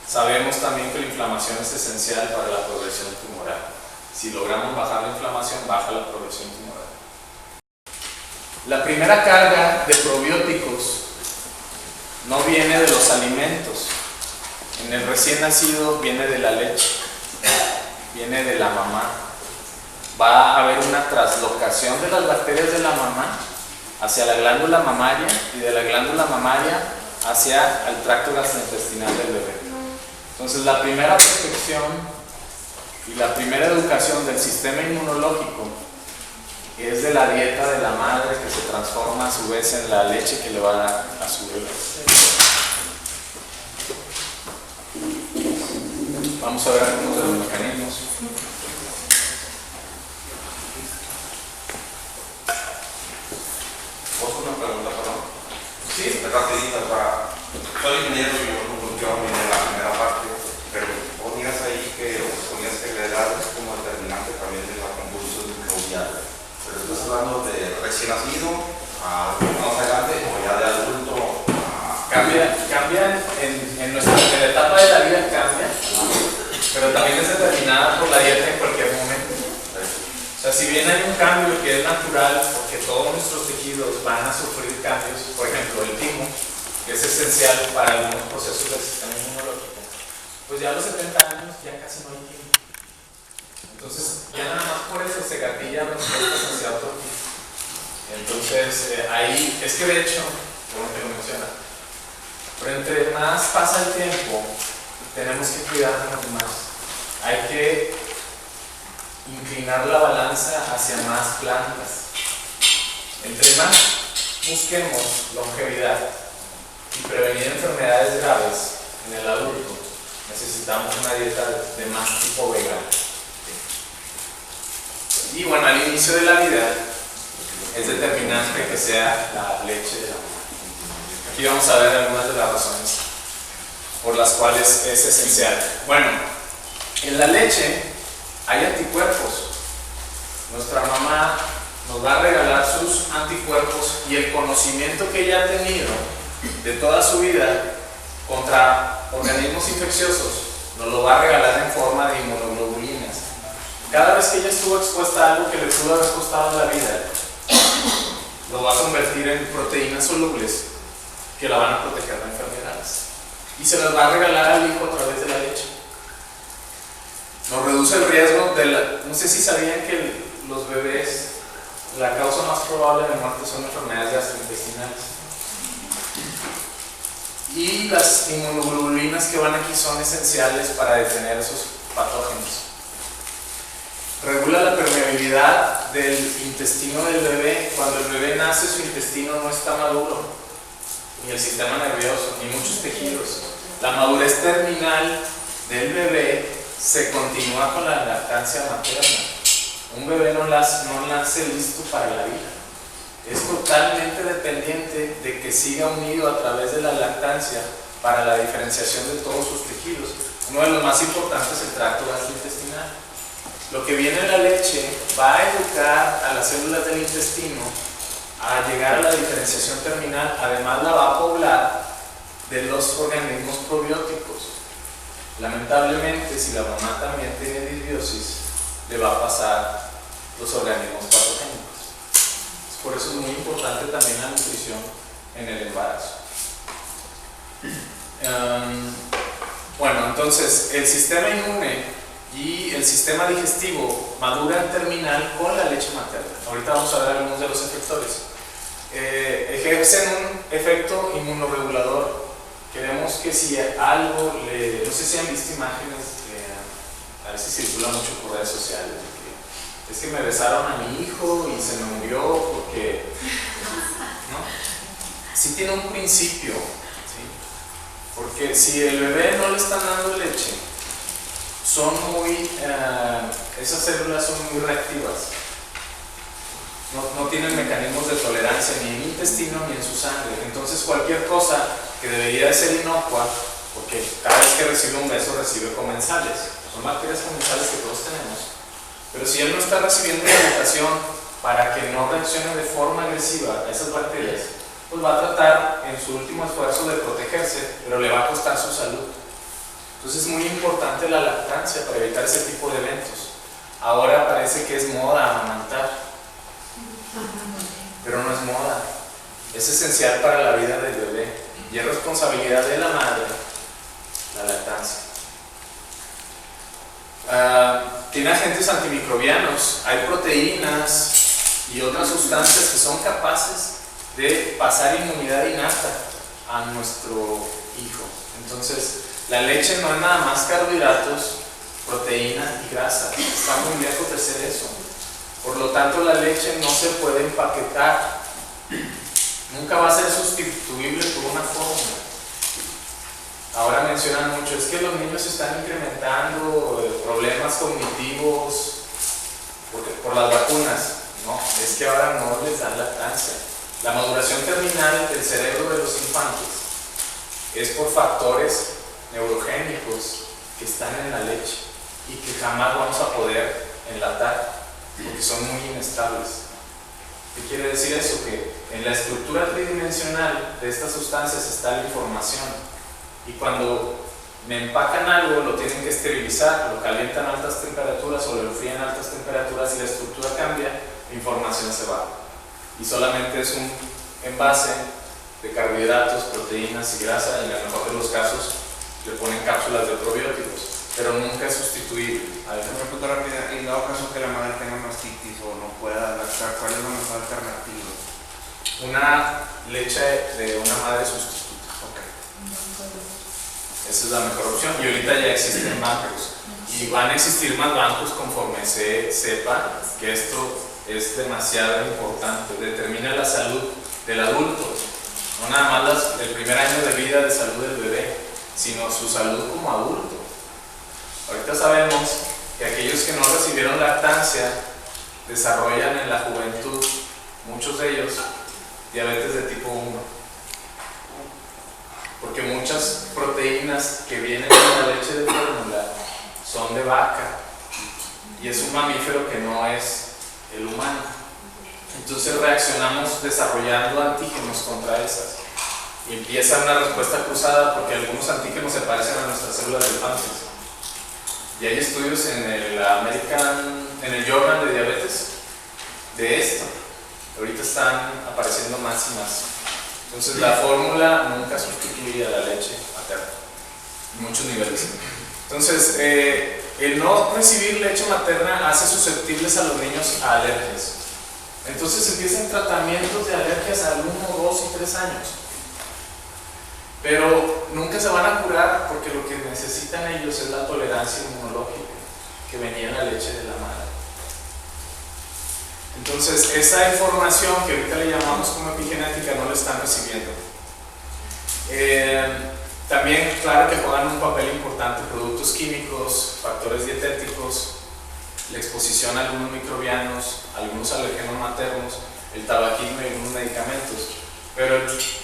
Sabemos también que la inflamación es esencial para la progresión tumoral. Si logramos bajar la inflamación, baja la progresión tumoral. La primera carga de probióticos no viene de los alimentos. En el recién nacido viene de la leche, viene de la mamá. Va a haber una traslocación de las bacterias de la mamá hacia la glándula mamaria y de la glándula mamaria hacia el tracto gastrointestinal del bebé. Entonces, la primera protección y la primera educación del sistema inmunológico es de la dieta de la madre, que se transforma a su vez en la leche que le va a dar a su bebé. Vamos a ver algunos de los mecanismos. Una pregunta, perdón. Sí, Rapidita, soy ingeniero y yo no funciono en la primera parte, pero ponías ahí que la edad es como determinante también de la convulsión microbial. Pero estás hablando de recién nacido a más adelante o ya de adulto. Cambia en la etapa de la vida cambia, pero también es determinada por la dieta en cualquier momento. O sea, si bien hay un cambio que es natural, porque todos nuestros tejidos van a sufrir cambios, por ejemplo, el timo, que es esencial para algunos procesos del sistema inmunológico, pues ya a los 70 años ya casi no hay timo. Entonces, ya nada más por eso se gatilla respuestas hacia otro tipo. Entonces, ahí, es que de hecho, como te lo menciona, pero entre más pasa el tiempo, tenemos que cuidarnos más. Hay que inclinar la balanza hacia más plantas. Entre más busquemos longevidad y prevenir enfermedades graves en el adulto, necesitamos una dieta de más tipo vegano. Y bueno, al inicio de la vida es determinante que sea la leche de la mamá. Aquí vamos a ver algunas de las razones por las cuales es esencial. Bueno, en la leche hay anticuerpos. Nuestra mamá nos va a regalar sus anticuerpos y el conocimiento que ella ha tenido de toda su vida contra organismos infecciosos nos lo va a regalar en forma de inmunoglobulinas. Cada vez que ella estuvo expuesta a algo que le pudo haber costado la vida, lo va a convertir en proteínas solubles que la van a proteger de enfermedades. Y se las va a regalar al hijo a través de la leche. Nos reduce el riesgo de no sé si sabían que los bebés, la causa más probable de muerte son enfermedades gastrointestinales. Y las inmunoglobulinas que van aquí son esenciales para detener esos patógenos. Regula la permeabilidad del intestino del bebé. Cuando el bebé nace, su intestino no está maduro, ni el sistema nervioso, ni muchos tejidos. La madurez terminal del bebé se continúa con la lactancia materna. Un bebé no nace listo para la vida. Es totalmente dependiente de que siga unido a través de la lactancia para la diferenciación de todos sus tejidos. Uno de los más importantes es el tracto gastrointestinal. Lo que viene en la leche va a educar a las células del intestino a llegar a la diferenciación terminal. Además, la va a poblar de los organismos probióticos. Lamentablemente, si la mamá también tiene disbiosis, le va a pasar los organismos patogénicos. Por eso es muy importante también la nutrición en el embarazo. Bueno, entonces el sistema inmune y el sistema digestivo maduran terminal con la leche materna. Ahorita vamos a ver algunos de los efectores. Ejercen un efecto inmunoregulador. Queremos que si algo, no sé si han visto imágenes, a veces circula mucho por redes sociales, es que me besaron a mi hijo y se me murió porque, ¿no? Sí tiene un principio, ¿sí? Porque si el bebé no le están dando leche, esas células son muy reactivas. No tienen mecanismos de tolerancia ni en el intestino ni en su sangre. Entonces cualquier cosa que debería de ser inocua, porque cada vez que recibe un beso recibe comensales, son bacterias comensales que todos tenemos, pero si él no está recibiendo la educación para que no reaccione de forma agresiva a esas bacterias, pues va a tratar en su último esfuerzo de protegerse, pero le va a costar su salud. Entonces es muy importante la lactancia para evitar ese tipo de eventos. Ahora parece que es moda amamantar, pero no es moda, es esencial para la vida del bebé y es responsabilidad de la madre la lactancia. Tiene agentes antimicrobianos, hay proteínas y otras sustancias que son capaces de pasar inmunidad innata a nuestro hijo. Entonces, la leche no es nada más carbohidratos, proteína y grasa, está muy lejos de ser eso. Por lo tanto, la leche no se puede empaquetar, nunca va a ser sustituible por una fórmula. Ahora mencionan mucho, es que los niños están incrementando problemas cognitivos por las vacunas. No, es que ahora no les dan lactancia. La maduración terminal del cerebro de los infantes es por factores neurogénicos que están en la leche y que jamás vamos a poder enlatar porque son muy inestables. ¿Qué quiere decir eso? Que en la estructura tridimensional de estas sustancias está la información. Y cuando me empacan algo, lo tienen que esterilizar, lo calientan a altas temperaturas o lo enfrían a altas temperaturas y la estructura cambia, la información se va. Y solamente es un envase de carbohidratos, proteínas y grasa, y en el mejor de los casos le ponen cápsulas de probióticos, pero nunca es sustituible. Una pregunta rápida, en dado caso que la madre tenga mastitis o no pueda lactar, ¿cuál es la mejor alternativa? Una leche de una madre sustituta. Esa es la mejor opción y ahorita ya existen bancos y van a existir más bancos conforme se sepa que esto es demasiado importante, determina la salud del adulto, no nada más el primer año de vida de salud del bebé, sino su salud como adulto. Ahorita sabemos que aquellos que no recibieron lactancia desarrollan en la juventud, muchos de ellos, diabetes de tipo 1. Porque muchas proteínas que vienen de la leche de fórmula son de vaca y es un mamífero que no es el humano. Entonces reaccionamos desarrollando antígenos contra esas y empieza una respuesta cruzada porque algunos antígenos se parecen a nuestras células del páncreas. Y hay estudios en el Journal de Diabetes de esto. Ahorita están apareciendo más y más. Entonces la fórmula nunca sustituye a la leche materna en muchos niveles. Entonces el no recibir leche materna hace susceptibles a los niños a alergias. Entonces empiezan tratamientos de alergias a 1, 2 y 3 años. Pero nunca se van a curar porque lo que necesitan ellos es la tolerancia inmunológica que venía en la leche de la madre. Entonces, esa información que ahorita le llamamos como epigenética no la están recibiendo. También, claro que juegan un papel importante productos químicos, factores dietéticos, la exposición a algunos microbianos, algunos alergenos maternos, el tabaquismo y algunos medicamentos. Pero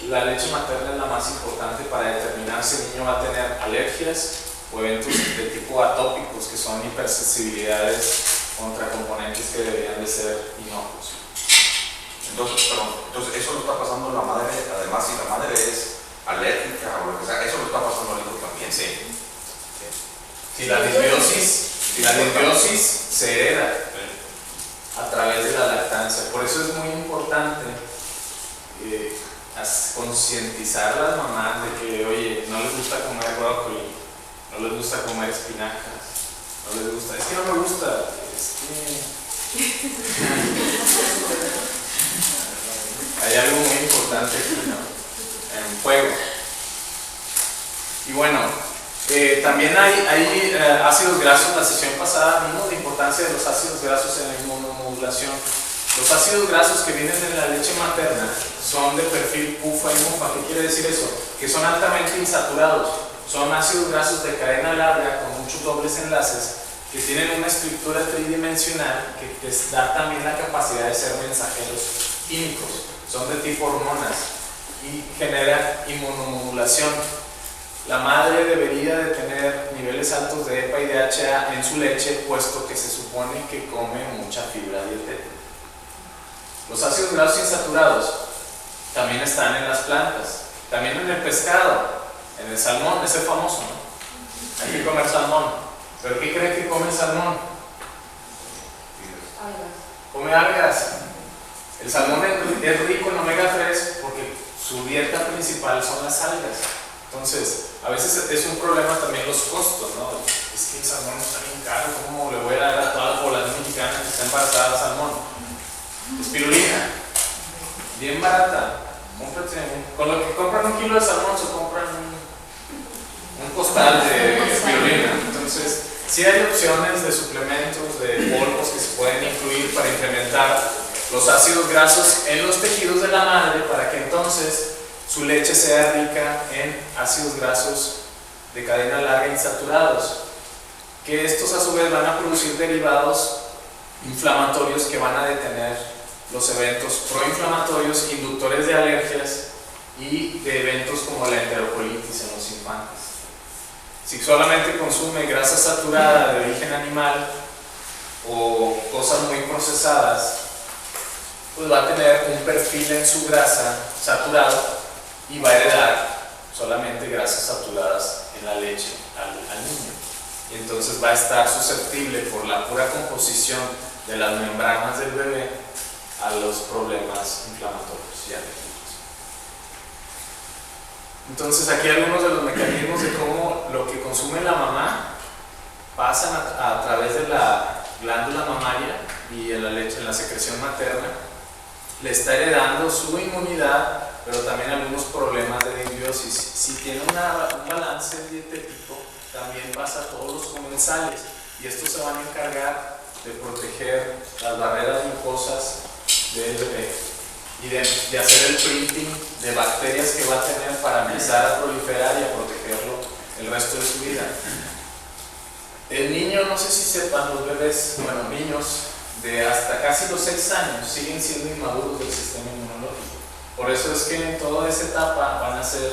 la leche materna es la más importante para determinar si el niño va a tener alergias o eventos de tipo atópicos, que son hipersensibilidades contra componentes que deberían de ser inocuos. Entonces eso lo está pasando la madre, además si la madre es alérgica o lo que sea, eso lo está pasando al hijo también. Sí. Si la disbiosis se hereda a través de la lactancia, por eso es muy importante concientizar a las mamás de que, oye, no les gusta comer brócoli, no les gusta comer espinacas, no les gusta, es que no me gusta. Hay algo muy importante aquí, ¿no? En juego. Y bueno, también hay ácidos grasos. La sesión pasada vimos la importancia de los ácidos grasos en la inmunomodulación. Los ácidos grasos que vienen en la leche materna son de perfil PUFA y MUFA. ¿Qué quiere decir eso? Que son altamente insaturados. Son ácidos grasos de cadena larga con muchos dobles enlaces que tienen una estructura tridimensional que les da también la capacidad de ser mensajeros químicos. Son de tipo hormonas y generan inmunomodulación. La madre debería de tener niveles niveles altos de EPA y DHA en su leche, puesto que se supone que come mucha fibra dietética. Los ácidos grasos insaturados también están en las plantas, también en el pescado, en el salmón, ese famoso, ¿no? Hay que comer salmón. ¿Pero qué creen que come el salmón? Come algas. El salmón es rico en omega 3 porque su dieta principal son las algas. Entonces, a veces es un problema también los costos, ¿no? Es que el salmón está bien caro, ¿cómo le voy a dar a toda la población mexicana que está embarazada salmón? Espirulina, bien barata. Con lo que compran un kilo de salmón se compran un costal de espirulina. Entonces, sí hay opciones de suplementos, de polvos que se pueden incluir para incrementar los ácidos grasos en los tejidos de la madre para que entonces su leche sea rica en ácidos grasos de cadena larga insaturados, que estos a su vez van a producir derivados inflamatorios que van a detener los eventos proinflamatorios, inductores de alergias y de eventos como la enterocolitis en los infantes. Si solamente consume grasa saturada de origen animal o cosas muy procesadas, pues va a tener un perfil en su grasa saturado y va a heredar solamente grasas saturadas en la leche al niño. Y entonces va a estar susceptible por la pura composición de las membranas del bebé a los problemas inflamatorios y alérgicos. Entonces aquí algunos de los mecanismos de cómo lo que consume la mamá pasan a través de la glándula mamaria y en la leche, en la secreción materna, le está heredando su inmunidad, pero también algunos problemas de disbiosis. Si tiene un balance dietético, también pasa a todos los comensales y estos se van a encargar de proteger las barreras mucosas del bebé y de hacer el printing de bacterias que va a tener para empezar a proliferar y a protegerlo el resto de su vida. El niño, no sé si sepan, los bebés, bueno, niños de hasta casi los 6 años siguen siendo inmaduros del sistema inmunológico. Por eso es que en toda esa etapa van a ser,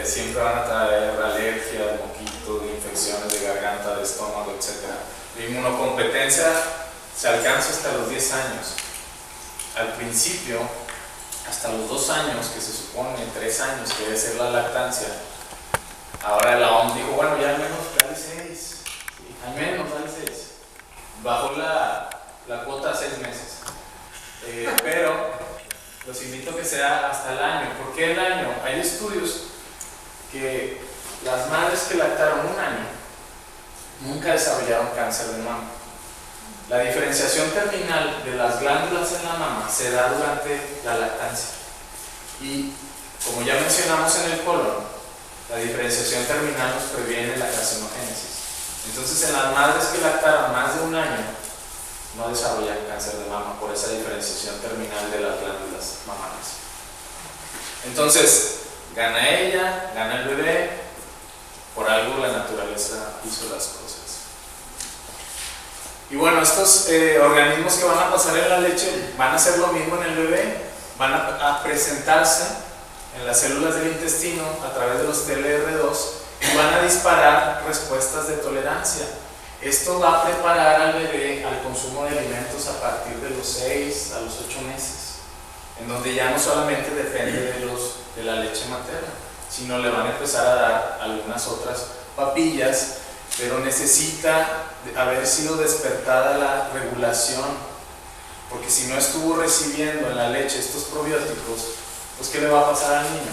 siempre van a traer alergia, de moquito, de infecciones de garganta, de estómago, etc. La inmunocompetencia se alcanza hasta los 10 años. Al principio, hasta los 2 años, que se supone 3 años que debe ser la lactancia, ahora la OMS dijo, bueno, ya al menos dale 6, ¿sí? Al menos dale 6. Bajó la cuota a 6 meses. Pero los invito a que sea hasta el año. ¿Por qué el año? Hay estudios que las madres que lactaron 1 año nunca desarrollaron cáncer de mama. La diferenciación terminal de las glándulas en la mama se da durante la lactancia. Y como ya mencionamos en el colon, la diferenciación terminal nos previene la carcinogénesis. Entonces, en las madres que lactaron más de 1 año, no desarrollan cáncer de mama por esa diferenciación terminal de las glándulas mamarias. Entonces, gana ella, gana el bebé, por algo la naturaleza hizo las cosas. Y bueno, estos organismos que van a pasar en la leche van a hacer lo mismo en el bebé, van a presentarse en las células del intestino a través de los TLR2 y van a disparar respuestas de tolerancia. Esto va a preparar al bebé al consumo de alimentos a partir de los 6 a los 8 meses, en donde ya no solamente depende de la leche materna, sino le van a empezar a dar algunas otras papillas, pero necesita haber sido despertada la regulación, porque si no estuvo recibiendo en la leche estos probióticos, pues ¿qué le va a pasar al niño?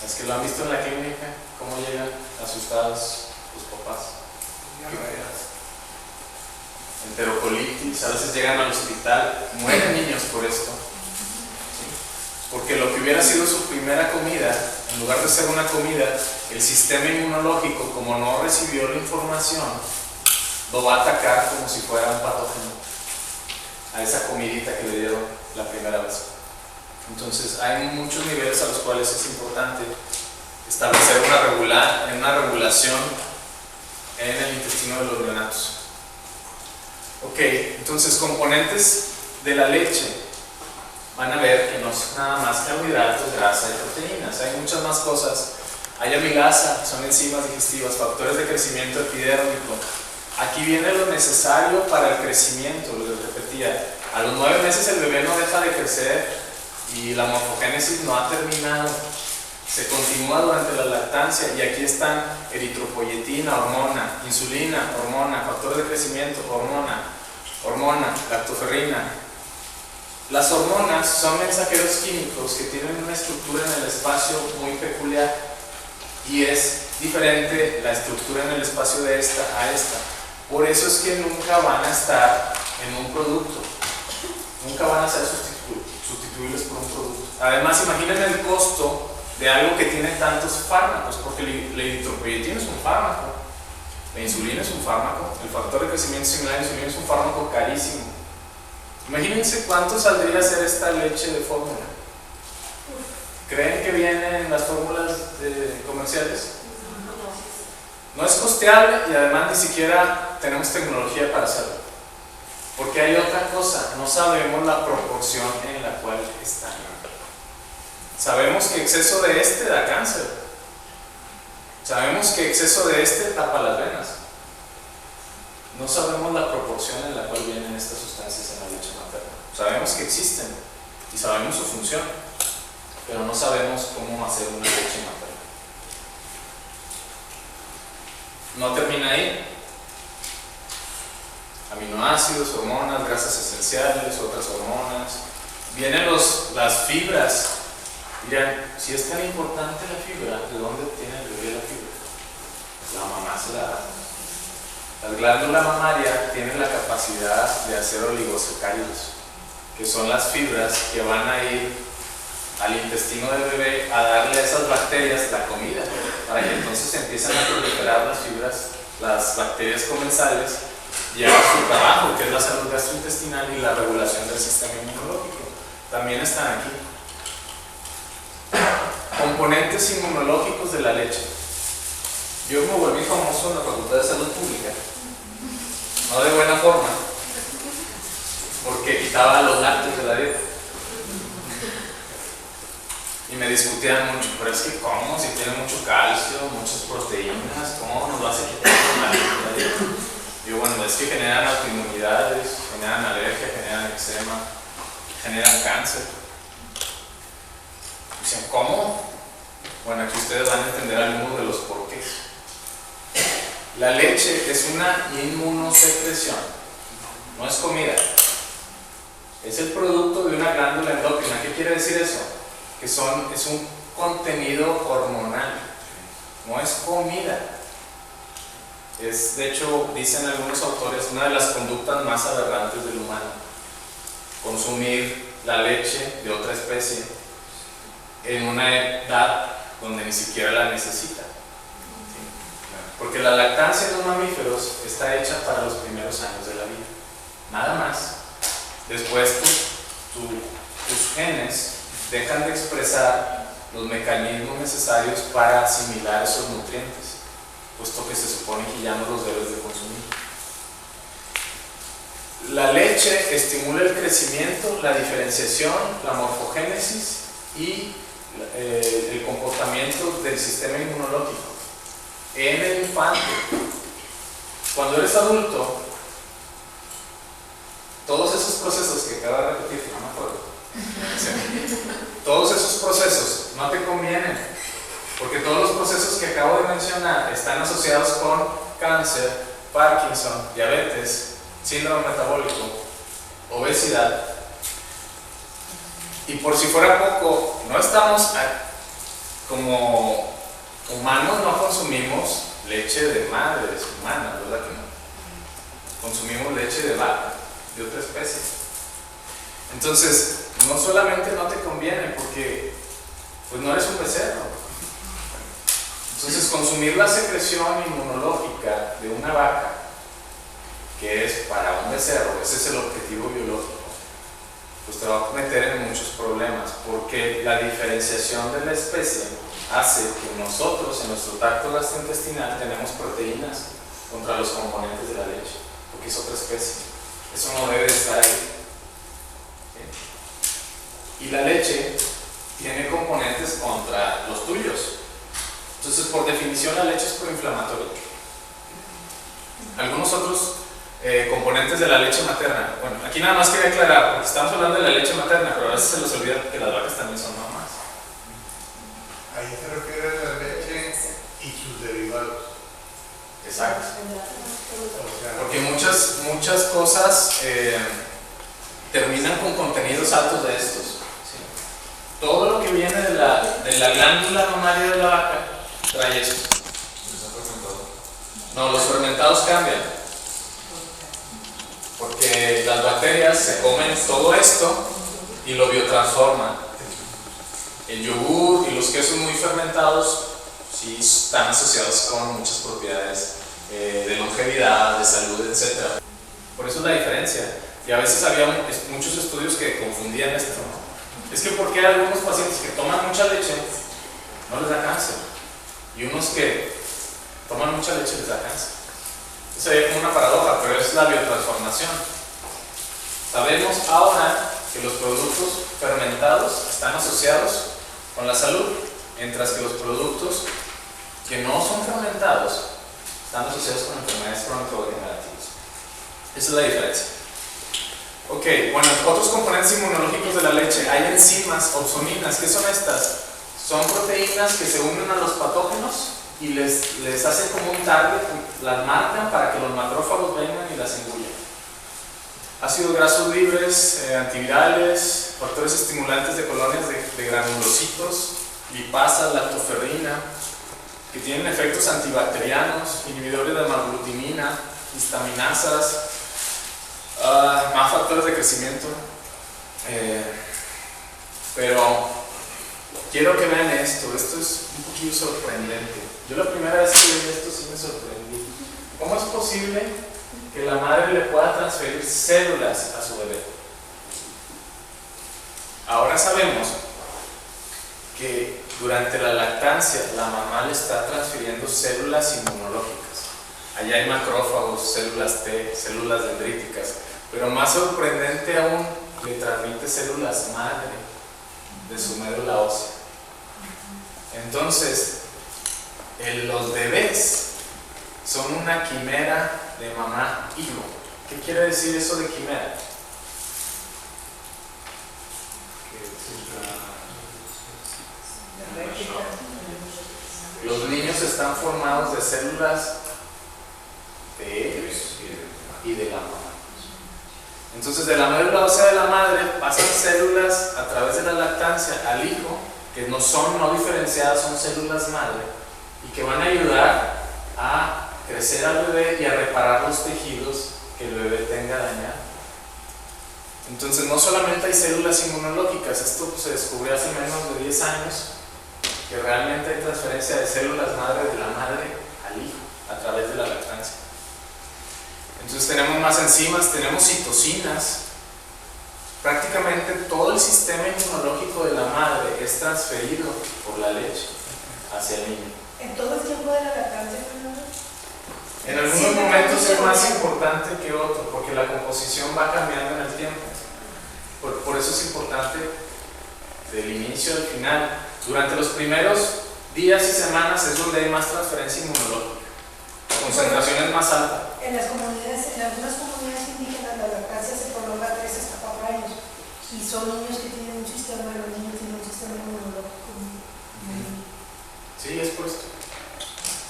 ¿Es que lo han visto en la clínica? ¿Cómo llegan asustados los papás? Enterocolitis, a veces llegan al hospital, mueren niños por esto. ¿Sí? Porque lo que hubiera sido su primera comida, en lugar de ser una comida, el sistema inmunológico, como no recibió la información, lo va a atacar como si fuera un patógeno a esa comidita que le dieron la primera vez. Entonces hay muchos niveles a los cuales es importante establecer una regulación en el intestino de los neonatos. Ok, entonces componentes de la leche van a ver que no es nada más carbohidratos, grasa y proteínas, hay muchas más cosas Hay amilasa, son enzimas digestivas, factores de crecimiento epidérmico. Aquí viene lo necesario para el crecimiento, lo que repetía. A los 9 meses el bebé no deja de crecer y la morfogénesis no ha terminado. Se continúa durante la lactancia y aquí están eritropoyetina, hormona, insulina, hormona, factores de crecimiento, hormona, lactoferrina. Las hormonas son mensajeros químicos que tienen una estructura en el espacio muy peculiar y es diferente la estructura en el espacio de esta a esta. Por eso es que nunca van a estar en un producto, nunca van a ser sustituibles por un producto. Además, imaginen el costo de algo que tiene tantos fármacos, porque la eritropoyetina es un fármaco, la insulina es un fármaco, el factor de crecimiento similar a la insulina es un fármaco carísimo. Imagínense cuánto saldría hacer esta leche de fórmula. ¿Creen que viene en las fórmulas comerciales? No es costeable y además ni siquiera tenemos tecnología para hacerlo. Porque hay otra cosa, no sabemos la proporción en la cual está. Sabemos que exceso de este da cáncer. Sabemos que exceso de este tapa las venas. No sabemos la proporción en la cual vienen estas sustancias en la leche materna. Sabemos que existen y sabemos su función, pero no sabemos cómo hacer una leche materna. No termina ahí. Aminoácidos, hormonas, grasas esenciales, otras hormonas. Vienen las fibras. Dirán, si es tan importante la fibra, ¿de dónde obtiene el bebé la fibra? La mamá se la da. La glándula mamaria tiene la capacidad de hacer oligosacáridos, que son las fibras que van a ir al intestino del bebé a darle a esas bacterias la comida, para que entonces empiecen a proliferar las fibras, las bacterias comensales, y hagan su trabajo, que es la salud gastrointestinal y la regulación del sistema inmunológico. También están aquí. Componentes inmunológicos de la leche. Yo me volví famoso en la Facultad de Salud Pública, no de buena forma, porque quitaba los lácteos de la dieta. Y me discutían mucho, pero es que ¿cómo? Si tiene mucho calcio, muchas proteínas, ¿cómo nos vas a quitar los lácteos de la dieta? Yo, bueno, es que generan autoinmunidades, generan alergia, generan eczema, generan cáncer. Dicen, ¿cómo? Bueno, aquí ustedes van a entender algunos de los porqués. La leche es una inmunosecreción, no es comida. Es el producto de una glándula endócrina. ¿Qué quiere decir eso? Que es un contenido hormonal, no es comida. Es, de hecho, dicen algunos autores, una de las conductas más aberrantes del humano. Consumir la leche de otra especie en una edad donde ni siquiera la necesita. Porque la lactancia en los mamíferos está hecha para los primeros años de la vida, nada más. Después tus genes dejan de expresar los mecanismos necesarios para asimilar esos nutrientes, puesto que se supone que ya no los debes de consumir. La leche estimula el crecimiento, la diferenciación, la morfogénesis y el comportamiento del sistema inmunológico en el infante. Cuando eres adulto, todos esos procesos que acabo de repetir, no me acuerdo, todos esos procesos no te convienen, porque todos los procesos que acabo de mencionar están asociados con cáncer, Parkinson, diabetes, síndrome metabólico, obesidad. Y por si fuera poco, no estamos como humanos, no consumimos leche de madres humanas, ¿verdad que no? Consumimos leche de vaca, de otra especie. Entonces, no solamente no te conviene porque pues no eres un becerro. Entonces, consumir la secreción inmunológica de una vaca, que es para un becerro, ese es el objetivo biológico, pues te va a meter en muchos problemas, porque la diferenciación de la especie hace que nosotros en nuestro tracto gastrointestinal tenemos proteínas contra los componentes de la leche, porque es otra especie. Eso no debe de estar ahí. ¿Sí? Y la leche tiene componentes contra los tuyos. Entonces, por definición, la leche es proinflamatoria. Algunos otros componentes de la leche materna. Bueno, aquí nada más quería aclarar, porque estamos hablando de la leche materna, pero a veces se les olvida que las vacas también son mamás. Ahí se refiere a la leche y sus derivados. Exacto. O sea, Porque muchas cosas terminan con contenidos altos de estos. ¿Sí? Todo lo que viene de la glándula mamaria de la vaca trae esto. No, los fermentados cambian. Porque las bacterias se comen todo esto y lo biotransforman. El yogur y los quesos muy fermentados sí están asociados con muchas propiedades de longevidad, de salud, etc. Por eso es la diferencia. Y a veces había muchos estudios que confundían esto, ¿no? Es que ¿por qué algunos pacientes que toman mucha leche no les da cáncer? Y unos que toman mucha leche les da cáncer. Eso es como una paradoja, pero es la biotransformación. Sabemos ahora que los productos fermentados están asociados con la salud, mientras que los productos que no son fermentados están asociados con enfermedades crónico-degenerativas. Esa es la diferencia. Ok, bueno, otros componentes inmunológicos de la leche. Hay enzimas, opsoninas. ¿Qué son estas? Son proteínas que se unen a los patógenos y les hacen como un target, las marcan para que los macrófagos vengan y las engullan. Ácidos grasos libres, antivirales, factores estimulantes de colonias de granulocitos, lipasa, lactoferrina, que tienen efectos antibacterianos, inhibidores de malglutinina, histaminasas, más factores de crecimiento. Pero quiero que vean esto es un poquito sorprendente. Yo la primera vez que vi esto sí me sorprendí. ¿Cómo es posible que la madre le pueda transferir células a su bebé? Ahora sabemos que durante la lactancia la mamá le está transfiriendo células inmunológicas. Allá hay macrófagos, células T, células dendríticas, pero más sorprendente aún, le transmite células madre de su médula ósea. Entonces, los bebés son una quimera de mamá-hijo. ¿Qué quiere decir eso de quimera? Los niños están formados de células de ellos y de la mamá. Entonces, de la médula ósea de la madre pasan células a través de la lactancia al hijo, que no diferenciadas, son células madre, y que van a ayudar a crecer al bebé y a reparar los tejidos que el bebé tenga dañado. Entonces, no solamente hay células inmunológicas, esto se descubrió hace menos de 10 años, que realmente hay transferencia de células madre de la madre al hijo a través de la lactancia. Entonces tenemos más enzimas, tenemos citocinas. Prácticamente todo el sistema inmunológico de la madre es transferido por la leche hacia el niño. ¿En todo el tiempo de la lactancia? En algunos momentos es más importante que otro, porque la composición va cambiando en el tiempo. Por eso es importante del inicio al final. Durante los primeros días y semanas es donde hay más transferencia inmunológica. La concentración es más alta. En algunas comunidades indígenas la lactancia se prolonga 3 hasta 4 años y son niños que tienen un sistema, los niños tienen un sistema inmunológico muy... Sí, es por esto.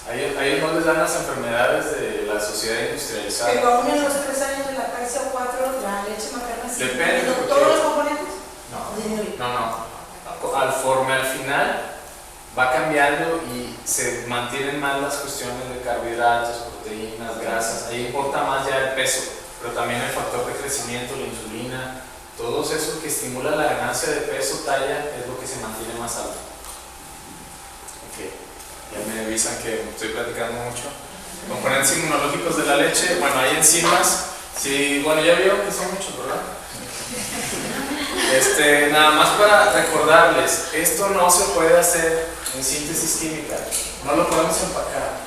A ellos no les dan las enfermedades de la sociedad industrializada. Pero aún en los 3 años de lactancia o 4, la leche materna sigue Depende, teniendo porque... todos los componentes. No. Al final va cambiando y se mantienen más las cuestiones de carbohidratos, proteínas, grasas. Ahí importa más ya el peso, pero también el factor de crecimiento, la insulina, todo eso que estimula la ganancia de peso, talla, es lo que se mantiene más alto. Ok, ya me avisan que estoy platicando mucho. Componentes inmunológicos de la leche, bueno, hay enzimas. Sí, bueno, ya vieron que son muchos, ¿verdad? Nada más para recordarles, esto no se puede hacer en síntesis química, no lo podemos empacar.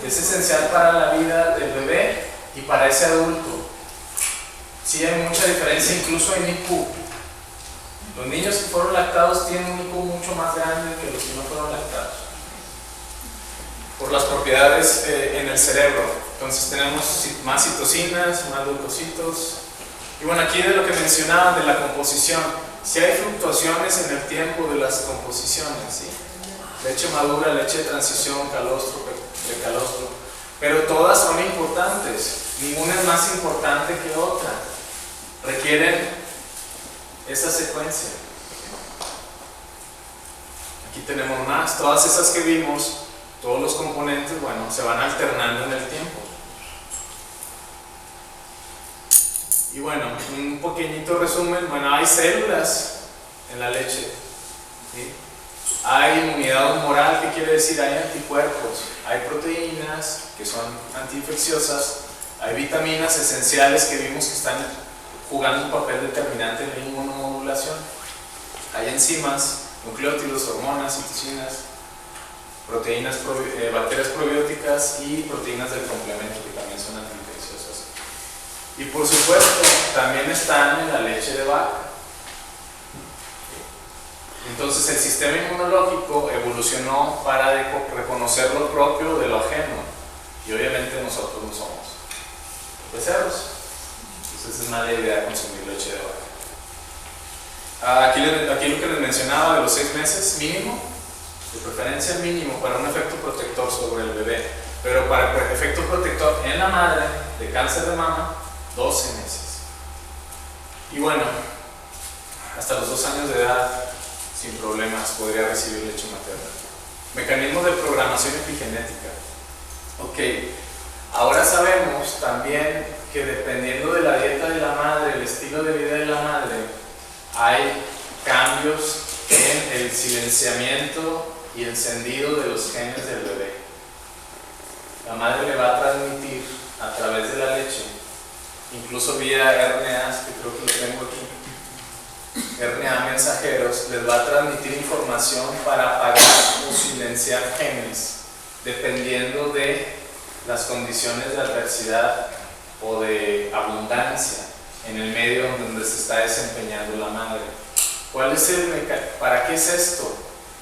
Es esencial para la vida del bebé y para ese adulto. Sí hay mucha diferencia, incluso en IQ. Los niños que fueron lactados tienen un IQ mucho más grande que los que no fueron lactados. por las propiedades en el cerebro. Entonces tenemos más citocinas, más leucocitos. Y bueno, aquí de lo que mencionaban de la composición, si hay fluctuaciones en el tiempo de las composiciones, ¿sí? Leche madura, leche de transición, calostro, precalostro, pero todas son importantes, ninguna es más importante que otra, requieren esa secuencia. Aquí tenemos más, todas esas que vimos, todos los componentes, bueno, se van alternando en el tiempo. Y bueno, un pequeñito resumen, bueno, hay células en la leche, ¿sí? Hay inmunidad humoral, que quiere decir hay anticuerpos, hay proteínas que son antiinfecciosas, hay vitaminas esenciales que vimos que están jugando un papel determinante en la inmunomodulación, hay enzimas, nucleótidos, hormonas, citocinas, proteínas, bacterias probióticas y proteínas del complemento que también son antiinfecciosas. Y por supuesto, también están en la leche de vaca. Entonces el sistema inmunológico evolucionó para reconocer lo propio de lo ajeno, y obviamente nosotros no somos becerros, entonces es mala idea consumir leche de vaca. Aquí lo que les mencionaba de los 6 meses mínimo, de preferencia mínimo para un efecto protector sobre el bebé, pero para el efecto protector en la madre de cáncer de mama, 12 meses. Y bueno, hasta los 2 años de edad sin problemas podría recibir leche materna. Mecanismos de programación epigenética. Ok, ahora sabemos también que dependiendo de la dieta de la madre, el estilo de vida de la madre, hay cambios en el silenciamiento y encendido de los genes del bebé. La madre le va a transmitir a través de la leche, incluso vía RNAs, que creo que lo tengo aquí, RNA mensajeros, les va a transmitir información para apagar o silenciar genes, dependiendo de las condiciones de adversidad o de abundancia en el medio donde se está desempeñando la madre. ¿Cuál es ¿Para qué es esto?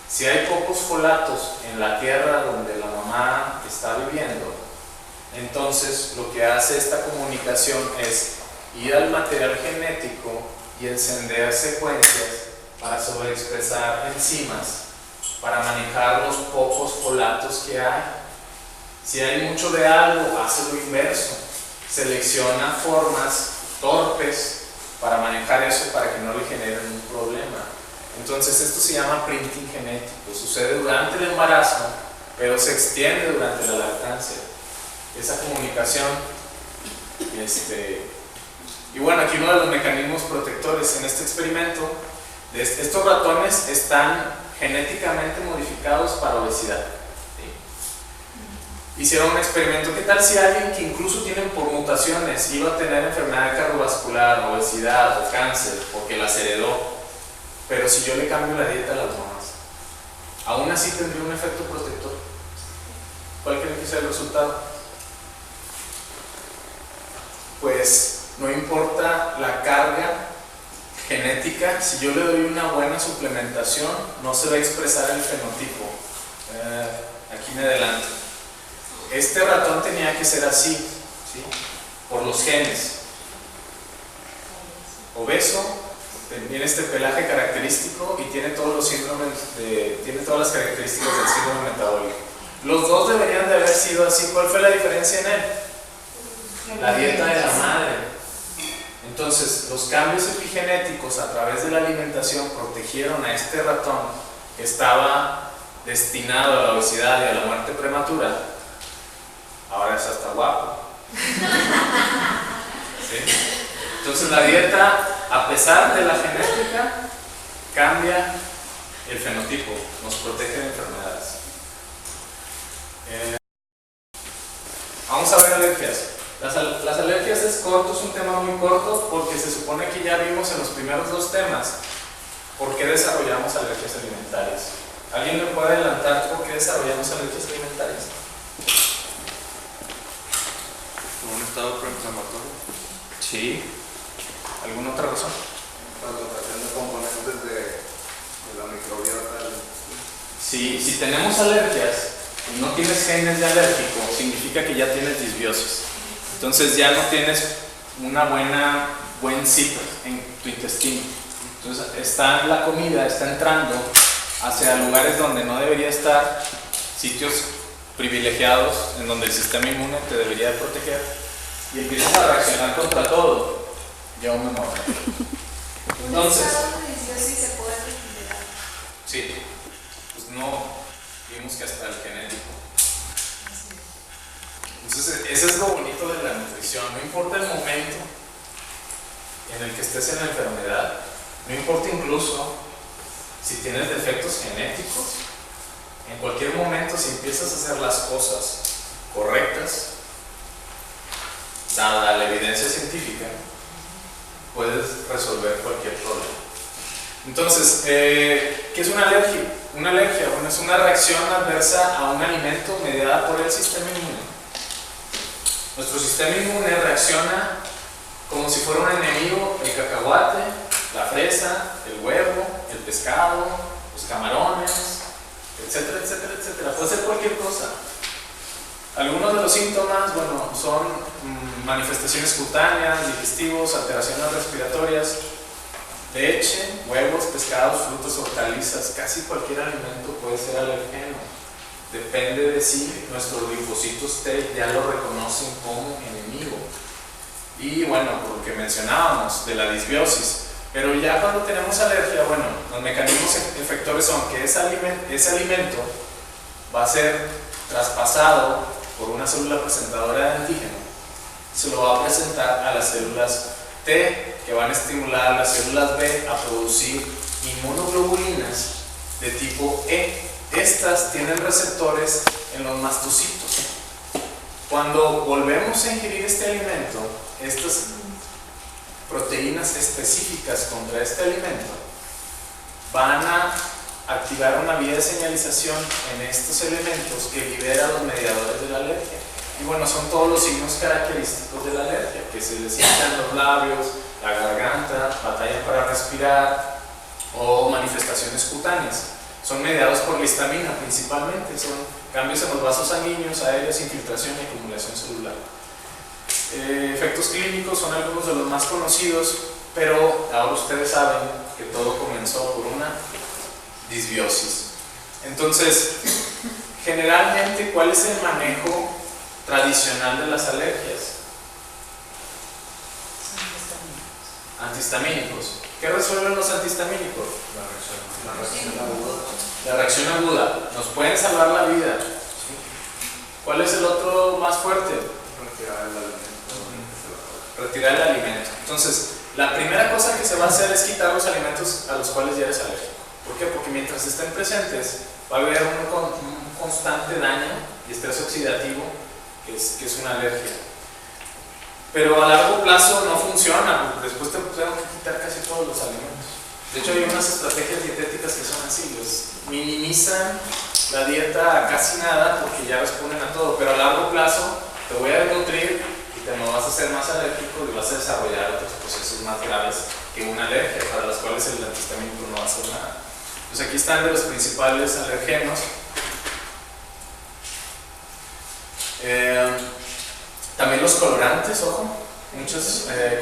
Si hay pocos folatos en la tierra donde la mamá está viviendo, entonces lo que hace esta comunicación es ir al material genético y encender secuencias para sobreexpresar enzimas, para manejar los pocos folatos que hay. Si hay mucho de algo, hace lo inverso, selecciona formas torpes para manejar eso, para que no le generen un problema. Entonces esto se llama printing genético, sucede durante el embarazo, pero se extiende durante la lactancia. Esa comunicación, y bueno, aquí uno de los mecanismos protectores en este experimento, estos ratones están genéticamente modificados para obesidad. ¿Sí? Hicieron un experimento, ¿qué tal si alguien que incluso tienen por mutaciones iba a tener enfermedad cardiovascular, obesidad o cáncer, porque las heredó? Pero si yo le cambio la dieta a las mamás, aún así tendría un efecto protector. ¿Cuál creen que sea el resultado? Pues no importa la carga genética, si yo le doy una buena suplementación, no se va a expresar el fenotipo. Aquí me adelanto. Este ratón tenía que ser así, ¿sí? Por los genes. Obeso, tiene este pelaje característico y tiene todos los síndromes tiene todas las características del síndrome metabólico. Los dos deberían de haber sido así. ¿Cuál fue la diferencia en él? La dieta de la madre. Entonces, los cambios epigenéticos a través de la alimentación protegieron a este ratón que estaba destinado a la obesidad y a la muerte prematura. Ahora es hasta guapo. ¿Sí? Entonces, la dieta, a pesar de la genética, cambia el fenotipo, nos protege de enfermedades. Vamos a ver alergias. Las alergias es corto, es un tema muy corto porque se supone que ya vimos en los primeros 2 temas por qué desarrollamos alergias alimentarias. ¿Alguien me puede adelantar por qué desarrollamos alergias alimentarias? ¿Por un estado proinflamatorio? Sí. ¿Alguna otra razón? Translocación de componentes de la microbiota. Sí, si tenemos alergias, y no tienes genes de alérgico, significa que ya tienes disbiosis. Entonces ya no tienes buen zipper en tu intestino. Entonces la comida está entrando hacia lugares donde no debería estar, sitios privilegiados en donde el sistema inmune te debería proteger, y empiezas a reaccionar contra todo. Ya me muero. Entonces, se puede recuperar. sí, pues no, vimos que hasta el genético. Entonces, eso es lo bonito de la nutrición. No importa el momento en el que estés en la enfermedad, no importa incluso si tienes defectos genéticos, en cualquier momento, si empiezas a hacer las cosas correctas, dada la evidencia científica, puedes resolver cualquier problema. Entonces, ¿qué es una alergia? Una alergia, bueno, es una reacción adversa a un alimento mediada por el sistema inmune. Nuestro sistema inmune reacciona como si fuera un enemigo: el cacahuate, la fresa, el huevo, el pescado, los camarones, etcétera, etcétera, etcétera. Puede ser cualquier cosa. Algunos de los síntomas, bueno, son manifestaciones cutáneas, digestivos, alteraciones respiratorias, leche, huevos, pescados, frutas, hortalizas. Casi cualquier alimento puede ser alergeno. Depende de si nuestros linfocitos T ya lo reconocen como enemigo. Y bueno, por lo que mencionábamos de la disbiosis. Pero ya cuando tenemos alergia, bueno, los mecanismos efectores son que ese alimento va a ser traspasado por una célula presentadora de antígeno. Se lo va a presentar a las células T, que van a estimular a las células B a producir inmunoglobulinas de tipo E. Estas tienen receptores en los mastocitos. Cuando volvemos a ingerir este alimento, estas proteínas específicas contra este alimento van a activar una vía de señalización en estos elementos que libera los mediadores de la alergia. Y bueno, son todos los signos característicos de la alergia, que se les hinchan los labios, la garganta, batallan para respirar o manifestaciones cutáneas. Son mediados por la histamina principalmente, son cambios en los vasos sanguíneos, aéreos, infiltración y acumulación celular. Efectos clínicos son algunos de los más conocidos, pero ahora ustedes saben que todo comenzó por una disbiosis. Entonces, generalmente, ¿cuál es el manejo tradicional de las alergias? Antihistamínicos. ¿Qué resuelven los antihistamínicos? La reacción aguda. Nos pueden salvar la vida. ¿Cuál es el otro más fuerte? Retirar el alimento. Entonces, la primera cosa que se va a hacer es quitar los alimentos a los cuales ya eres alérgico. ¿Por qué? Porque mientras estén presentes va a haber un constante daño y estrés oxidativo que es una alergia. Pero a largo plazo no funciona, porque después te tengo que quitar casi todos los alimentos. De hecho, hay unas estrategias dietéticas que son así, minimizan la dieta a casi nada porque ya responden a todo, pero a largo plazo te voy a desnutrir y te no vas a ser más alérgico y vas a desarrollar otros procesos más graves que una alergia, para las cuales el antihistamínico no va a hacer nada. Pues aquí están de los principales alergenos. También los colorantes, ojo.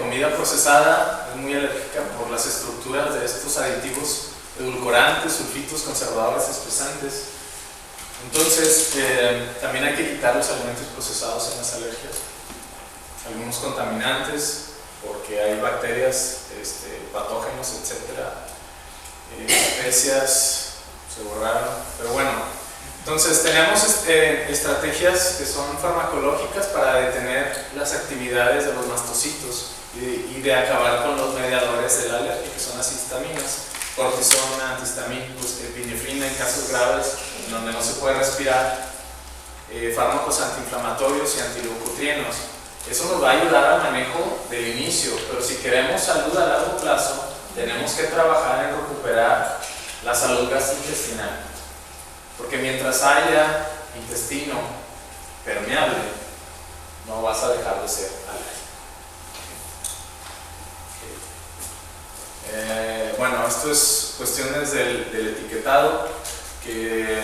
Comida procesada es muy alérgica por las estructuras de estos aditivos edulcorantes, sulfitos, conservadores, espesantes. Entonces, también hay que quitar los alimentos procesados en las alergias. Algunos contaminantes, porque hay bacterias, patógenos, etc. Especias, se borraron, pero bueno. Entonces tenemos estrategias que son farmacológicas para detener las actividades de los mastocitos y de acabar con los mediadores de la alergia, que son las histaminas, cortisona, antihistamínicos, epinefrina en casos graves en donde no se puede respirar, fármacos antiinflamatorios y antileucotrienos. Eso nos va a ayudar al manejo del inicio, pero si queremos salud a largo plazo, tenemos que trabajar en recuperar la salud gastrointestinal. Porque mientras haya intestino permeable, no vas a dejar de ser alérgico. Bueno, esto es cuestiones del etiquetado, que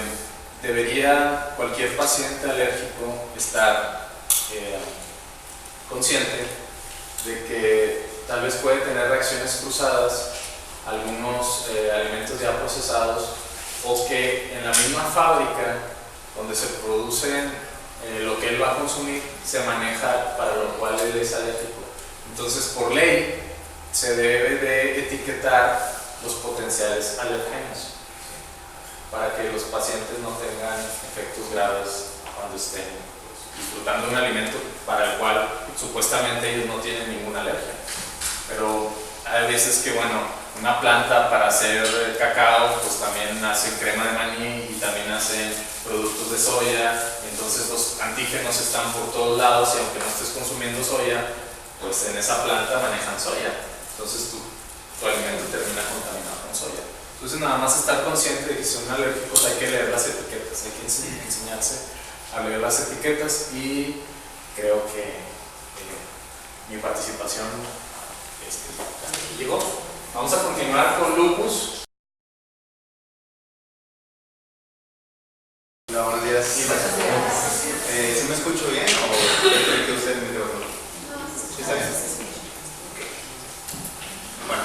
debería cualquier paciente alérgico estar consciente de que tal vez puede tener reacciones cruzadas algunos alimentos ya procesados, o que en la misma fábrica donde se producen lo que él va a consumir se maneja para lo cual él es alérgico. Entonces, por ley se debe de etiquetar los potenciales alergenos para que los pacientes no tengan efectos graves cuando estén disfrutando de un alimento para el cual supuestamente ellos no tienen ninguna alergia. Pero hay veces que, bueno, una planta para hacer cacao pues también hace crema de maní y también hace productos de soya, entonces los antígenos están por todos lados y aunque no estés consumiendo soya, pues en esa planta manejan soya, entonces tu alimento termina contaminado con soya. Entonces nada más estar consciente de que si son alérgicos hay que leer las etiquetas, hay que enseñarse a leer las etiquetas, y creo que mi participación llegó. Vamos a continuar con lupus. Hola, buenos días. ¿Sí me escucho bien o creo que usted el micrófono? ¿Sí está bien? Okay. Bueno,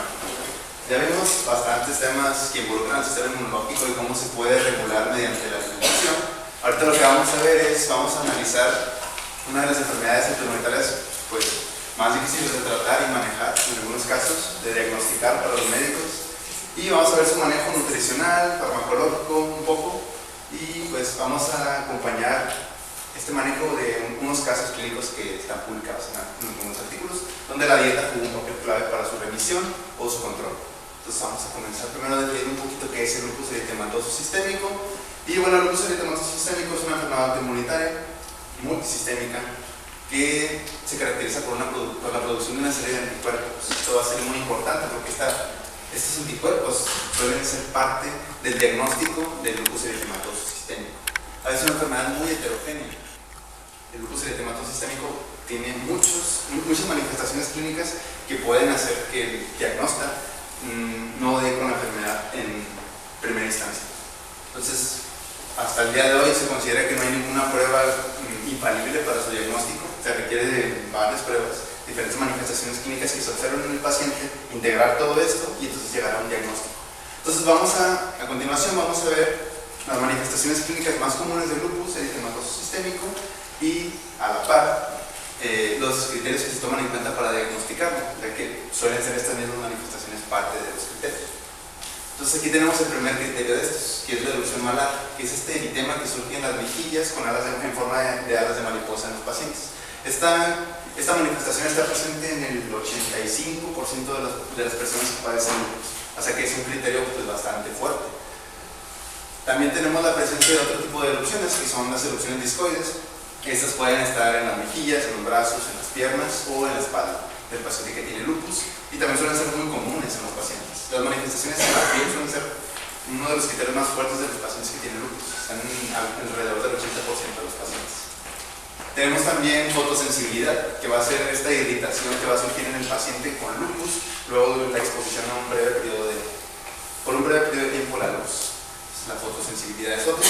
ya vimos bastantes temas que involucran al sistema inmunológico y cómo se puede regular mediante la alimentación. Ahorita lo que vamos a ver es, vamos a analizar una de las enfermedades implementarias pues, más difíciles de tratar y manejar en algunos casos, de diagnosticar para los médicos, y vamos a ver su manejo nutricional, farmacológico un poco, y pues vamos a acompañar este manejo de unos casos clínicos que están publicados en algunos artículos, donde la dieta jugó un papel clave para su remisión o su control. Entonces vamos a comenzar primero definiendo un poquito qué es el lupus eritematoso sistémico. Y bueno, el lupus eritematoso sistémico es una enfermedad autoinmunitaria multisistémica que se caracteriza por la producción de una serie de anticuerpos. Esto va a ser muy importante porque estos anticuerpos suelen ser parte del diagnóstico del lupus eritematoso sistémico. A veces es una enfermedad muy heterogénea. El lupus eritematoso sistémico tiene muchas manifestaciones clínicas que pueden hacer que el diagnóstico no dé con la enfermedad en primera instancia. Entonces, hasta el día de hoy se considera que no hay ninguna prueba infalible para su diagnóstico. Se requiere de varias pruebas, diferentes manifestaciones clínicas que se observan en el paciente, integrar todo esto y entonces llegar a un diagnóstico. Entonces a continuación vamos a ver las manifestaciones clínicas más comunes del lupus eritematoso sistémico y a la par los criterios que se toman en cuenta para diagnosticarlo, ya que suelen ser estas mismas manifestaciones parte de los criterios. Entonces aquí tenemos el primer criterio de estos, que es la erupción malar, que es este eritema que surge en las mejillas con alas en forma de alas de mariposa en los pacientes. Esta manifestación está presente en el 85% de las personas que padecen lupus, o sea que es un criterio pues, bastante fuerte. También tenemos la presencia de otro tipo de erupciones, que son las erupciones discoides. Estas pueden estar en las mejillas, en los brazos, en las piernas o en la espalda del paciente que tiene lupus, y también suelen ser muy comunes en los pacientes. Las manifestaciones en la piel suelen ser uno de los criterios más fuertes de los pacientes que tienen lupus, están alrededor del 80% de los pacientes. Tenemos también fotosensibilidad, que va a ser esta irritación que va a surgir en el paciente con lupus luego de la exposición a un breve periodo por un breve periodo de tiempo a la luz. La fotosensibilidad es otra.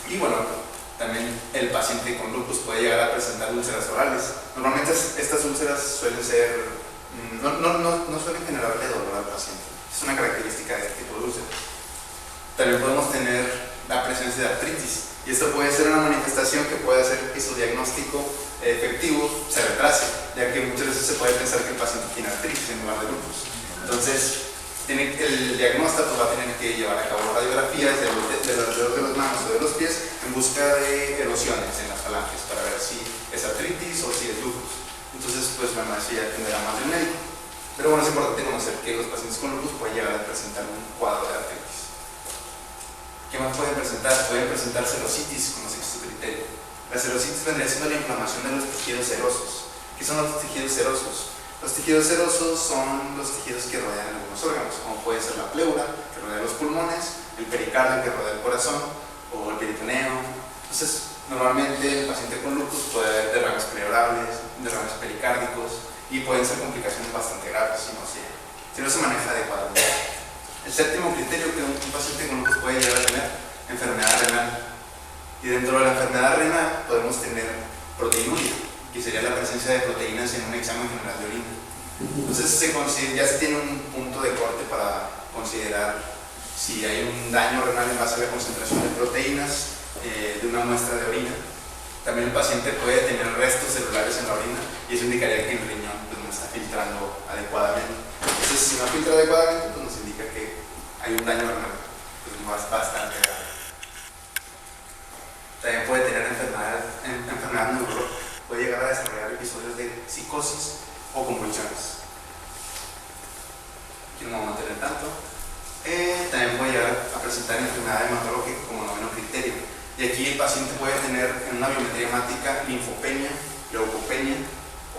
Y bueno, también el paciente con lupus puede llegar a presentar úlceras orales. Normalmente estas úlceras suelen ser, no suelen generarle dolor al paciente. Es una característica de este tipo de úlceras. También podemos tener la presencia de artritis. Y esto puede ser una manifestación que puede hacer que su diagnóstico efectivo se retrase, ya que muchas veces se puede pensar que el paciente tiene artritis en lugar de lupus. Entonces, el diagnóstico va a tener que llevar a cabo radiografías de los dedos de las manos o de los pies en busca de erosiones en las falanges para ver si es artritis o si es lupus. Entonces, pues bueno, eso ya tendrá más del médico. Pero bueno, es importante conocer que los pacientes con lupus pueden llegar a presentar un cuadro de artritis. ¿Qué más pueden presentar? Pueden presentar serositis como sexto criterio. La serositis vendría siendo la inflamación de los tejidos serosos. ¿Qué son los tejidos serosos? Los tejidos serosos son los tejidos que rodean algunos órganos, como puede ser la pleura, que rodea los pulmones, el pericardio, que rodea el corazón, o el peritoneo. Entonces, normalmente el paciente con lupus puede haber derrames pleurales, derrames pericárdicos, y pueden ser complicaciones bastante graves si no se maneja adecuadamente. El séptimo criterio que un paciente con lupus puede llegar a tener enfermedad renal. Y dentro de la enfermedad renal podemos tener proteinuria, que sería la presencia de proteínas en un examen general de orina. Entonces ya se tiene un punto de corte para considerar si hay un daño renal en base a la concentración de proteínas de una muestra de orina. También el paciente puede tener restos celulares en la orina y eso indicaría que el riñón pues, no está filtrando adecuadamente. Entonces, si no filtra adecuadamente, pues nos indica que hay un daño renal pues, bastante grave. También puede tener enfermedad neurológica, puede llegar a desarrollar episodios de psicosis o convulsiones. Aquí no vamos a mantener tanto. También puede llegar a presentar enfermedad hematológica como noveno criterio. Y aquí el paciente puede tener en una biometría hemática linfopenia, leucopenia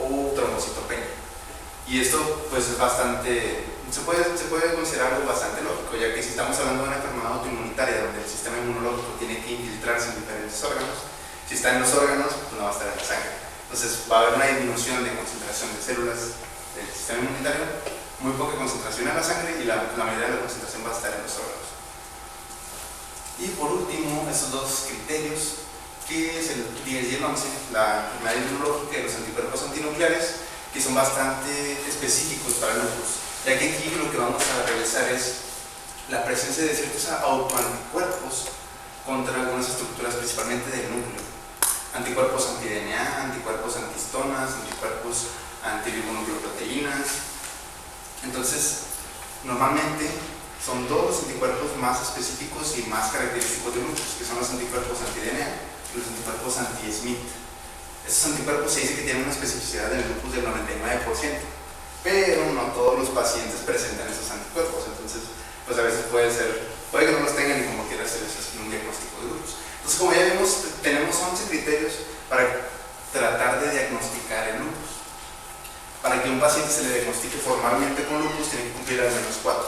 o trombocitopenia. Y esto pues es bastante, se puede considerar algo bastante lógico, ya que si estamos hablando de una enfermedad autoinmunitaria donde el sistema inmunológico tiene que infiltrarse en diferentes órganos, si está en los órganos, pues no va a estar en la sangre. Entonces va a haber una disminución de concentración de células del sistema inmunitario, muy poca concentración en la sangre y la mayoría de la concentración va a estar en los órganos. Y por último, estos dos criterios, que es el 10 y el 11, la enfermedad inmunológica y los anticuerpos antinucleares, que son bastante específicos para el lupus, ya que aquí lo que vamos a revisar es la presencia de ciertos autoanticuerpos contra algunas estructuras, principalmente del núcleo. Anticuerpos anti-DNA, anticuerpos antihistonas, anticuerpos antirribonucleoproteínas. Entonces, normalmente son dos los anticuerpos más específicos y más característicos del lupus, que son los anticuerpos anti-DNA y los anticuerpos anti-SMIT. Estos anticuerpos se dice que tienen una especificidad del lupus del 99%, pero no todos los pacientes presentan esos anticuerpos, entonces pues a veces puede que no los tengan y como quiera se les hace un diagnóstico de lupus. Entonces, como ya vimos, tenemos 11 criterios para tratar de diagnosticar el lupus. Para que un paciente se le diagnostique formalmente con lupus tiene que cumplir al menos 4.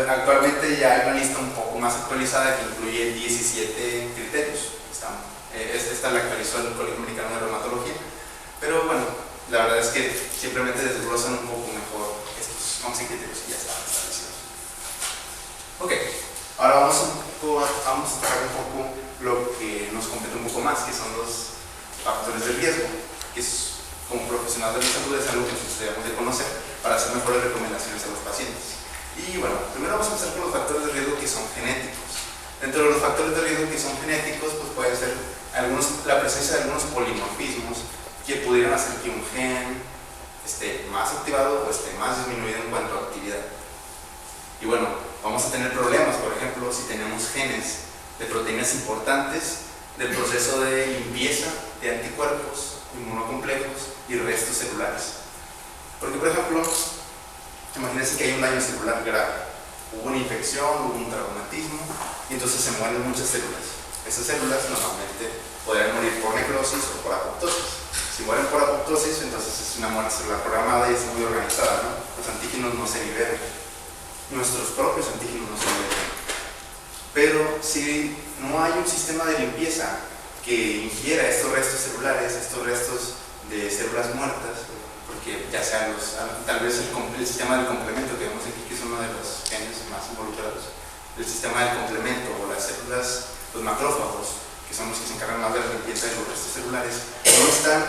Actualmente ya hay una lista un poco más actualizada que incluye 17 criterios. Esta la actualizó el Colegio Americano de Reumatología, pero bueno, la verdad es que simplemente desglosan un poco mejor estos 11 criterios que ya estaban establecidos. Ok, ahora vamos a tratar un poco lo que nos compete un poco más, que son los factores de riesgo, que es, como profesionales de salud que nosotros debemos de conocer para hacer mejores recomendaciones a los pacientes. Y bueno, primero vamos a empezar con los factores de riesgo que son genéticos. Dentro de los factores de riesgo que son genéticos, pues puede ser la presencia de algunos polimorfismos que pudieran hacer que un gen esté más activado o esté más disminuido en cuanto a actividad. Y bueno, vamos a tener problemas, por ejemplo, si tenemos genes de proteínas importantes del proceso de limpieza de anticuerpos, inmunocomplejos y restos celulares. Porque, por ejemplo, imagínense que hay un daño celular grave. Hubo una infección, hubo un traumatismo y entonces se mueren muchas células. Esas células normalmente podrían morir por necrosis o por apoptosis. Si mueren por apoptosis, entonces es una muerte celular programada y es muy organizada, ¿no? Los antígenos no se liberan. Nuestros propios antígenos no se liberan. Pero si no hay un sistema de limpieza que ingiera estos restos celulares, estos restos de células muertas, porque ya sean tal vez el sistema del complemento que vemos aquí, que es uno de los genes más involucrados, el sistema del complemento o las células, los macrófagos, que son los que se encargan más de la limpieza de los restos celulares, no están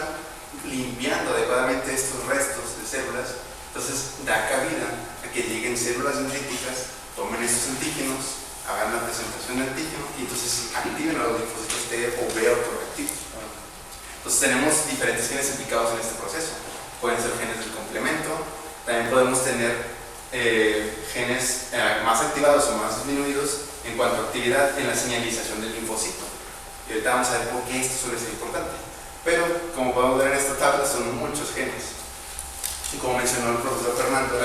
limpiando adecuadamente estos restos de células, entonces da cabida a que lleguen células dendríticas, tomen estos antígenos, hagan la presentación de antígeno y entonces activen a los linfocitos T o B autoreactivos. Entonces tenemos diferentes genes implicados en este proceso. Pueden ser genes del complemento, también podemos tener genes más activados o más disminuidos en cuanto a actividad en la señalización del linfocito. Y ahorita vamos a ver por qué esto suele ser importante. Pero, como podemos ver en esta tabla, son muchos genes. Y como mencionó el profesor Fernando,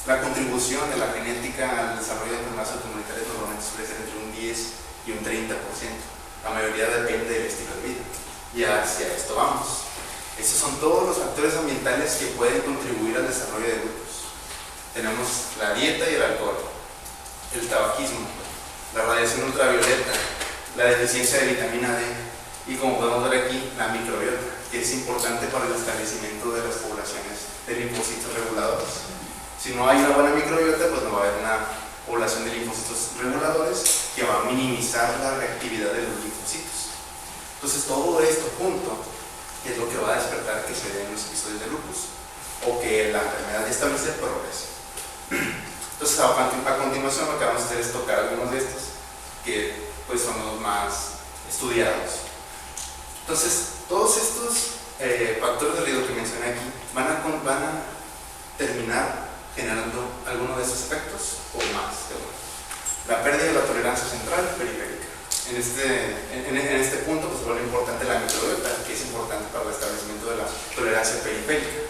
la contribución de la genética al desarrollo de enfermedades autoinmunitarias normalmente suele ser entre un 10 y un 30%. La mayoría depende del estilo de vida. Y hacia esto vamos. Estos son todos los factores ambientales que pueden contribuir al desarrollo de lupus. Tenemos la dieta y el alcohol, el tabaquismo, la radiación ultravioleta, la deficiencia de vitamina D y, como podemos ver aquí, la microbiota, que es importante para el establecimiento de las poblaciones de linfocitos reguladores. Si no hay una buena microbiota, pues no va a haber una población de linfocitos reguladores que va a minimizar la reactividad de los linfocitos. Entonces todo esto junto es lo que va a despertar que se den los episodios de lupus o que la enfermedad estable progrese. Entonces a continuación lo que vamos a hacer es tocar algunos de estos que pues son los más estudiados. Entonces todos estos factores de riesgo que mencioné aquí van a terminar generando alguno de esos efectos o más de uno. La pérdida de la tolerancia central periférica. En este punto pues vuelve importante la microbiota, que es importante para el establecimiento de la tolerancia periférica.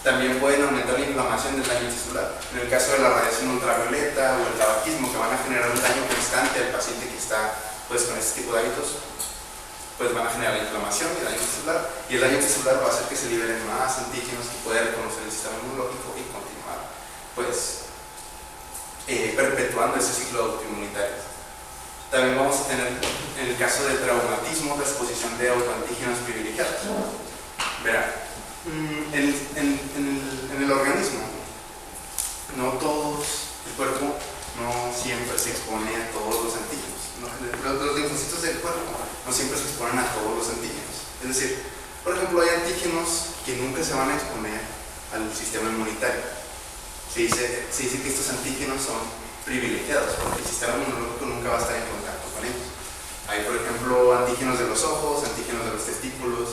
También pueden aumentar la inflamación del daño tisular. En el caso de la radiación ultravioleta o el tabaquismo, que van a generar un daño constante al paciente que está pues con este tipo de hábitos, pues van a generar inflamación y daño tisular. Y el daño tisular va a hacer que se liberen más antígenos que pueda reconocer el sistema inmunológico y continuar pues perpetuando ese ciclo autoinmunitario. También vamos a tener, en el caso de traumatismo, la exposición de autoantígenos privilegiados. Verá, en el organismo, no todos, el cuerpo no siempre se expone a todos los antígenos. Los linfocitos del cuerpo no siempre se exponen a todos los antígenos. Es decir, por ejemplo, hay antígenos que nunca se van a exponer al sistema inmunitario. Se dice que estos antígenos son privilegiados porque el sistema inmunológico nunca va a estar en contacto con ellos. Hay, por ejemplo, antígenos de los ojos, antígenos de los testículos,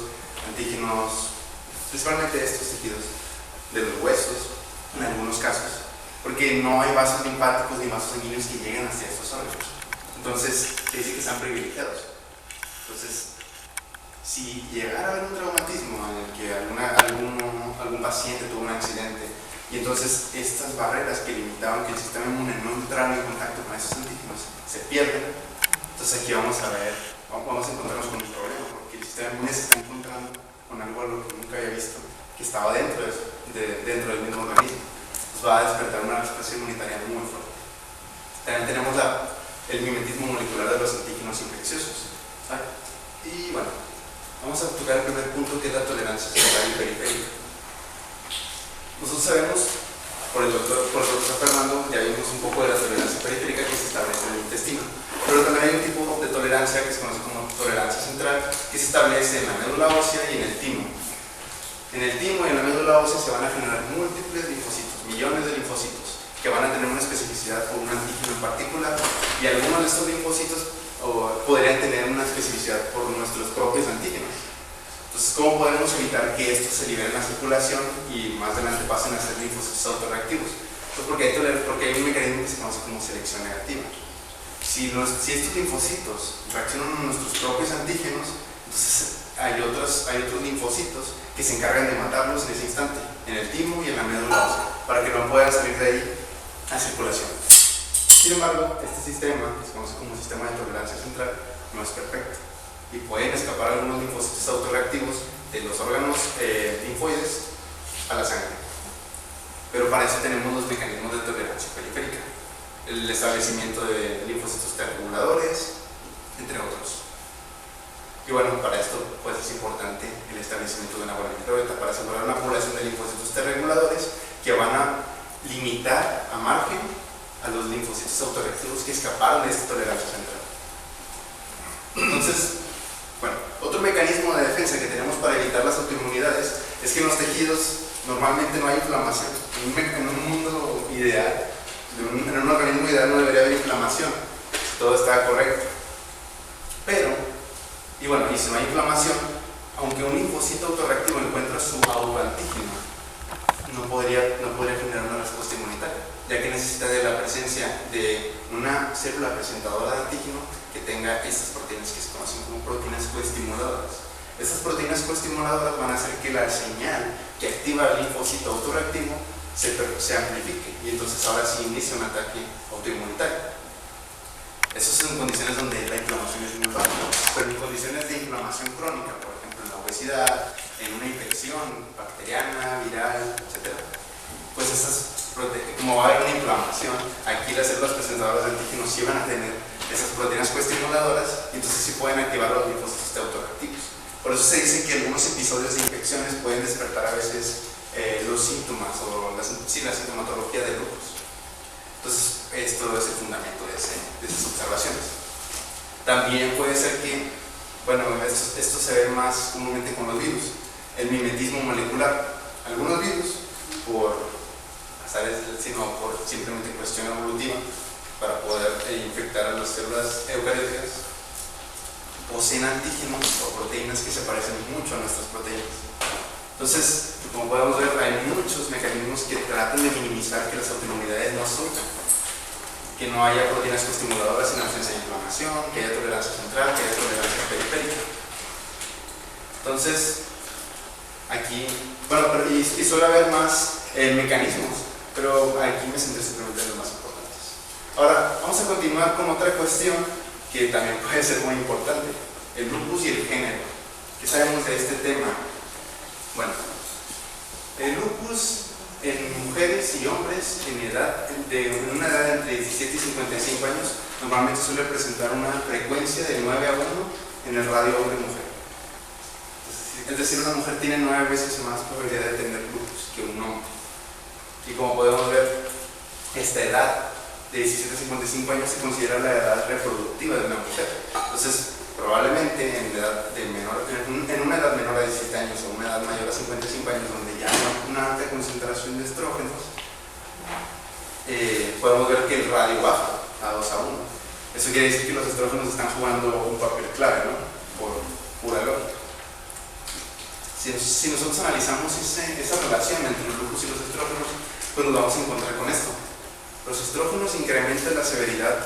antígenos, principalmente de estos tejidos, de los huesos, en algunos casos, porque no hay vasos linfáticos ni vasos sanguíneos que lleguen hacia estos órganos. Entonces, se dice que están privilegiados. Entonces, si llegara a haber un traumatismo en el que algún paciente tuvo un accidente y entonces estas barreras que limitaban que el sistema inmune no entrara en contacto con esos antígenos se pierden, entonces aquí vamos a encontrarnos con un problema porque el sistema inmune se está encontrando con algo a lo que nunca había visto que estaba dentro del mismo organismo. Nos va a despertar una respuesta inmunitaria muy fuerte. También tenemos el mimetismo molecular de los antígenos infecciosos. Y bueno, vamos a tocar el primer punto, que es la tolerancia central y periférica. Nosotros sabemos, por el doctor Fernando, ya vimos un poco de la tolerancia periférica que se establece en el intestino, pero también hay un tipo de tolerancia que se conoce como tolerancia central, que se establece en la médula ósea y en el timo. En el timo y en la médula ósea se van a generar múltiples linfocitos, millones de linfocitos, que van a tener una especificidad por un antígeno en particular, y algunos de estos linfocitos podrían tener una especificidad por nuestros propios antígenos. Entonces, ¿cómo podemos evitar que estos se liberen a la circulación y más adelante pasen a ser linfocitos autorreactivos? Pues porque hay un mecanismo que se conoce como selección negativa. Si estos linfocitos reaccionan a nuestros propios antígenos, entonces hay otros linfocitos que se encargan de matarlos en ese instante, en el timo y en la médula ósea, para que no puedan salir de ahí a circulación. Sin embargo, este sistema, que se conoce como sistema de tolerancia central, no es perfecto y pueden escapar algunos linfocitos autorreactivos de los órganos linfoides a la sangre. Pero para eso tenemos los mecanismos de tolerancia periférica, el establecimiento de linfocitos T reguladores, entre otros. Y bueno, para esto pues es importante el establecimiento de una buena microbiota para asegurar una población de linfocitos T reguladores que van a limitar a margen a los linfocitos autorreactivos que escaparon de esta tolerancia central. Entonces, bueno, otro mecanismo de defensa que tenemos para evitar las autoinmunidades es que en los tejidos normalmente no hay inflamación. En un mundo ideal, en un organismo ideal no debería haber inflamación, si todo está correcto. Pero, y bueno, y si no hay inflamación, aunque un linfocito autorreactivo encuentra su autoantígeno, no podría generar una respuesta inmunitaria, ya que necesita de la presencia de una célula presentadora de antígeno que tenga estas proteínas que se conocen como proteínas coestimuladoras. Estas proteínas coestimuladoras van a hacer que la señal que activa el linfocito autorreactivo se amplifique y entonces ahora sí inicia un ataque autoinmunitario. Eso es en condiciones donde la inflamación es muy baja, pero en condiciones de inflamación crónica, por ejemplo en la obesidad, en una infección bacteriana, viral, etc., pues como va a haber una inflamación, aquí las células presentadoras de antígenos sí van a tener esas proteínas coestimuladoras y entonces sí pueden activar los linfocitos autoreactivos. Por eso se dice que algunos episodios de infecciones pueden despertar a veces los síntomas o la sintomatología de lupus. Entonces, esto es el fundamento de esas observaciones. También puede ser que, bueno, esto se ve más comúnmente con los virus, el mimetismo molecular. Algunos virus, por azares, sino por simplemente cuestión evolutiva, para poder infectar a las células eucarióticas, poseen antígenos o proteínas que se parecen mucho a nuestras proteínas. Entonces, como podemos ver, hay muchos mecanismos que tratan de minimizar que las autoinmunidades no surjan, que no haya proteínas coestimuladoras en ausencia de inflamación, que haya tolerancia central, que haya tolerancia periférica. Entonces, aquí, bueno, y suele haber más mecanismos, pero aquí me centré simplemente en los más importantes. Ahora, vamos a continuar con otra cuestión que también puede ser muy importante, el lupus y el género. ¿Qué sabemos de este tema? Bueno, el lupus en mujeres y hombres en una edad entre 17 y 55 años normalmente suele presentar una frecuencia de 9 a 1 en el radio hombre-mujer. Es decir, una mujer tiene 9 veces más probabilidad de tener lupus que un hombre. Y como podemos ver, esta edad de 17 a 55 años se considera la edad reproductiva de una mujer. Entonces, probablemente en una edad menor a 17 años o una edad mayor a 55 años, donde ya hay una alta concentración de estrógenos, podemos ver que el radio baja a 2 a 1. Eso quiere decir que los estrógenos están jugando un papel clave, ¿no? Por pura lógica. Si nosotros analizamos esa relación entre los lupus y los estrógenos, pues nos vamos a encontrar con esto. Los estrógenos incrementan la severidad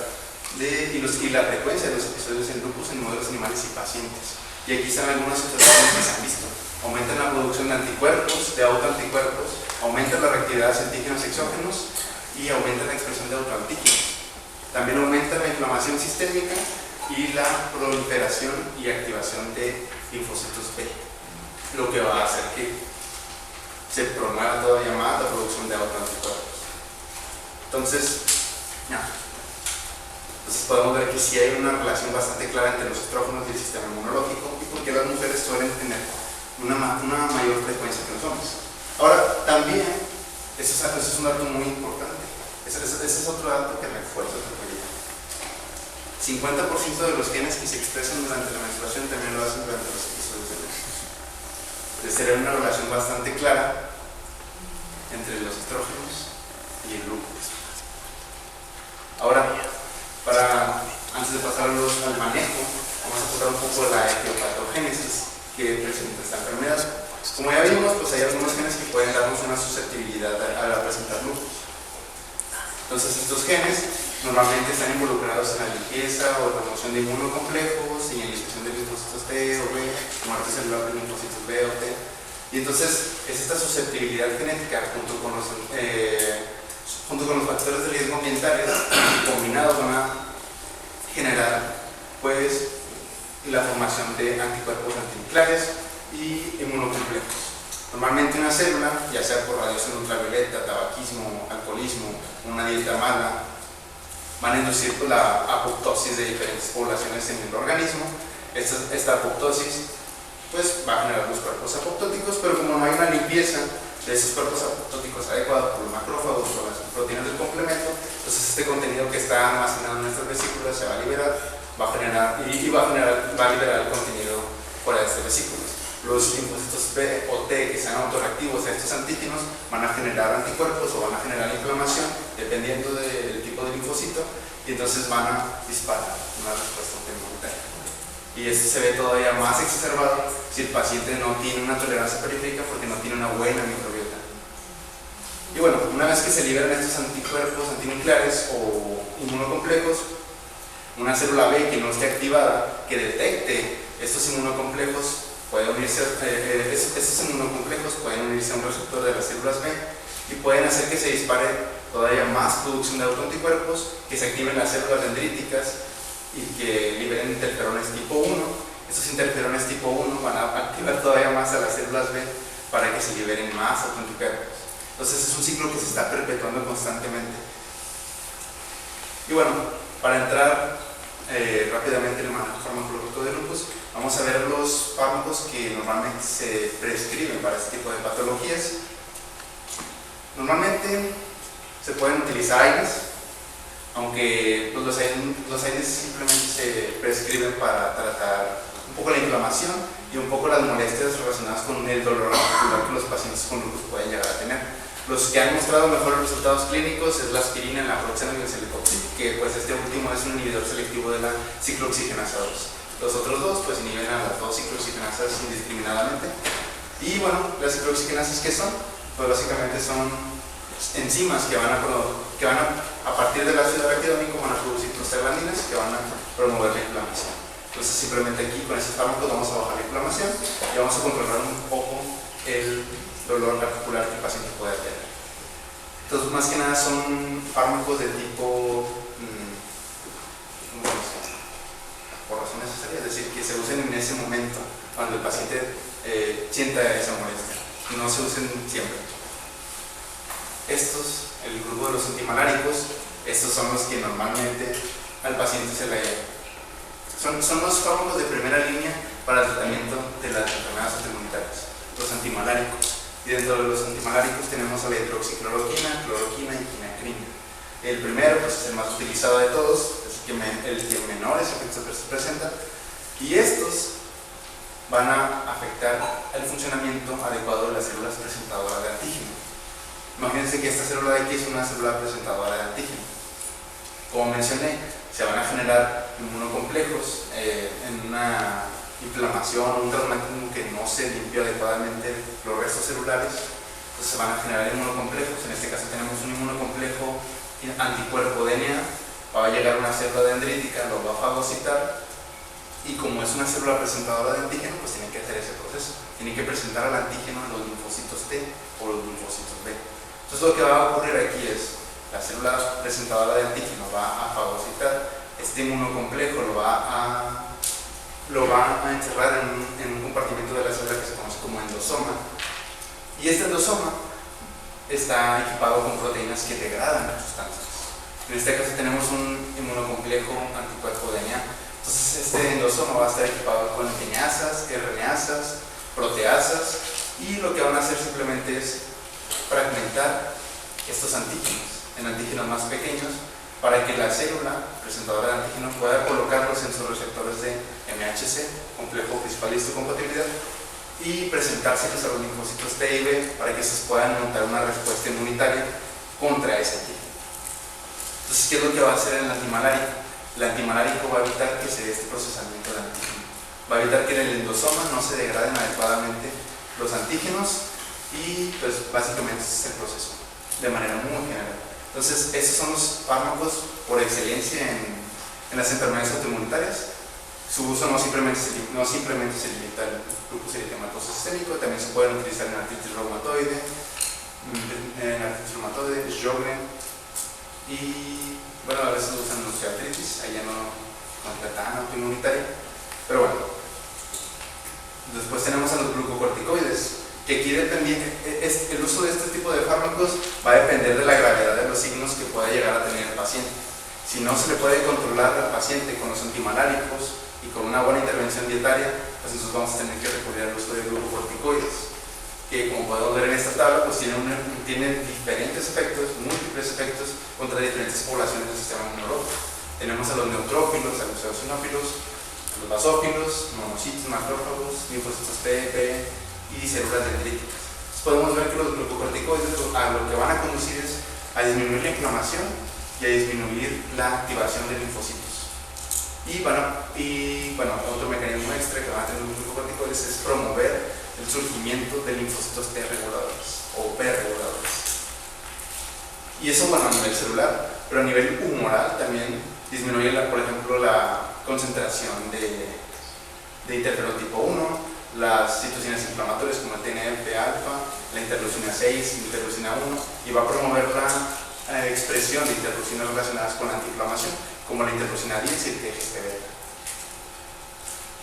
y la frecuencia de los episodios en lupus en modelos animales y pacientes. Y aquí están algunas observaciones que se han visto. Aumentan la producción de anticuerpos, de autoanticuerpos, aumenta la reactividad de antígenos exógenos y aumenta la expresión de autoantígenos. También aumenta la inflamación sistémica y la proliferación y activación de linfocitos B, lo que va a hacer que se promueva todavía más la producción de autoanticuerpos. Entonces podemos ver que sí hay una relación bastante clara entre los estrógenos y el sistema inmunológico y por qué las mujeres suelen tener una mayor frecuencia que los hombres. Ahora, también, eso es un dato muy importante, ese es otro dato que refuerza esta teoría. 50% de los genes que se expresan durante la menstruación también lo hacen durante los episodios de lupus. Entonces sería una relación bastante clara entre los estrógenos y el lupus. Ahora, antes de pasar al manejo, vamos a tocar un poco la etiopatogénesis que presenta esta enfermedad. Como ya vimos, pues hay algunos genes que pueden darnos una susceptibilidad a presentar lupus. Entonces, estos genes normalmente están involucrados en la limpieza o remoción de inmunocomplejos, señalización de linfocitos T o B, muerte celular de linfocitos B o T. Y entonces, es esta susceptibilidad genética junto con los factores de riesgo ambientales combinados van a generar pues la formación de anticuerpos antinucleares y inmunocomplejos. Normalmente una célula, ya sea por radiación ultravioleta, tabaquismo, alcoholismo, una dieta mala, van a inducir la apoptosis de diferentes poblaciones en el organismo. Esta apoptosis pues va a generar los cuerpos apoptóticos, pero como no hay una limpieza de esos cuerpos apoptóticos adecuados por los macrófagos o las proteínas del complemento, entonces este contenido que está almacenado en nuestras vesículas se va a liberar, va a liberar el contenido fuera de estas vesículas. Los linfocitos B o T que sean autorreactivos a estos antígenos van a generar anticuerpos o van a generar inflamación dependiendo del tipo de linfocito, y entonces van a disparar una respuesta inmunitaria. Y esto se ve todavía más exacerbado si el paciente no tiene una tolerancia periférica porque no tiene una buena microbiota. Y bueno, una vez que se liberan estos anticuerpos antinucleares o inmunocomplejos, una célula B que no esté activada, que detecte estos inmunocomplejos, estos inmunocomplejos pueden unirse a un receptor de las células B y pueden hacer que se dispare todavía más producción de autoanticuerpos, que se activen las células dendríticas y que liberen interferones tipo 1. Estos interferones tipo 1 van a activar todavía más a las células B para que se liberen más autoanticuerpos. Entonces es un ciclo que se está perpetuando constantemente. Y bueno, para entrar rápidamente en el manejo farmacológico de lupus, vamos a ver los fármacos que normalmente se prescriben para este tipo de patologías. Normalmente se pueden utilizar AINES, aunque pues, los AINES simplemente se prescriben para tratar un poco la inflamación y un poco las molestias relacionadas con el dolor articular que los pacientes con lupus pueden llegar a tener. Los que han mostrado mejores resultados clínicos es la aspirina, la naproxeno y el celecoxib, que pues este último es un inhibidor selectivo de la ciclooxigenasa 2. Los otros dos pues inhiben a las dos ciclooxigenasas indiscriminadamente. Y bueno, las ciclooxigenasas, ¿qué son? Pues básicamente son enzimas que van a partir del ácido araquidónico van a producir prostaglandinas que van a promover la inflamación. Entonces simplemente aquí con este fármaco vamos a bajar la inflamación y vamos a controlar un poco el dolor articular que el paciente pueda tener. Entonces más que nada son fármacos de tipo por razón necesaria, es decir, que se usen en ese momento cuando el paciente sienta esa molestia, no se usen siempre. Estos, el grupo de los antimaláricos, estos son los que normalmente al paciente se le son los fármacos de primera línea para el tratamiento de las enfermedades autoinmunitarias, los antimaláricos. Y dentro de los antimaláricos tenemos a la hidroxicloroquina, cloroquina y quinacrina. El primero pues, es el más utilizado de todos, es el que menores efectos presenta, y estos van a afectar el funcionamiento adecuado de las células presentadoras de antígeno. Imagínense que esta célula de aquí es una célula presentadora de antígeno. Como mencioné, se van a generar inmunocomplejos en una inflamación, un traumatismo que no se limpió adecuadamente los restos celulares, entonces se van a generar inmunocomplejos. En este caso tenemos un inmunocomplejo anticuerpo DNA, va a llegar una célula dendrítica, lo va a fagocitar y como es una célula presentadora de antígeno, pues tiene que hacer ese proceso, tiene que presentar al antígeno los linfocitos T o los linfocitos B. Entonces lo que va a ocurrir aquí es la célula presentadora de antígeno va a fagocitar este inmunocomplejo, lo va a encerrar en un compartimento de la célula que se conoce como endosoma, y este endosoma está equipado con proteínas que degradan las sustancias. En este caso tenemos un inmunocomplejo anticuerpo DNA, entonces este endosoma va a estar equipado con quinasas, RNasas, proteasas, y lo que van a hacer simplemente es fragmentar estos antígenos en antígenos más pequeños para que la célula presentadora de antígeno pueda colocarlos en sus receptores de MHC, complejo principal histocompatibilidad, y presentárselos a los linfocitos T y B para que estos puedan montar una respuesta inmunitaria contra ese antígeno. Entonces, ¿qué es lo que va a hacer el antimalárico? El antimalárico va a evitar que se dé este procesamiento del antígeno, va a evitar que en el endosoma no se degraden adecuadamente los antígenos y pues básicamente ese es el proceso de manera muy general. Entonces, estos son los fármacos por excelencia en las enfermedades autoinmunitarias. Su uso no simplemente se limita al lupus eritematoso sistémico, también se pueden utilizar en artritis reumatoide, Sjögren, y bueno, a veces usan en osteoartritis, ahí ya no es tan autoinmunitaria, pero bueno. Después tenemos a los glucocorticoides, que aquí el uso de este tipo de fármacos va a depender de la gravedad de los signos que pueda llegar a tener el paciente. Si no se le puede controlar al paciente con los antimaláricos y con una buena intervención dietaria, pues entonces vamos a tener que recurrir al uso de glucocorticoides, que como podemos ver en esta tabla, pues tienen diferentes efectos, múltiples efectos contra diferentes poblaciones del sistema inmunológico. Tenemos a los neutrófilos, a los eosinófilos, a los basófilos, monocitos, macrófagos, linfocitos T, B y células dendríticas. Entonces podemos ver que los glucocorticoides a lo que van a conducir es a disminuir la inflamación y a disminuir la activación de linfocitos. Y bueno, otro mecanismo extra que van a tener los glucocorticoides es promover el surgimiento de linfocitos T reguladores o B reguladores. Y eso, bueno, a nivel celular, pero a nivel humoral también disminuye, por ejemplo, la concentración de interferón tipo 1, las citocinas inflamatorias como el TNF-alfa, la interleucina 6, interleucina 1, y va a promover la expresión de interleucinas relacionadas con la antiinflamación, como la interleucina 10 y el TGF-beta.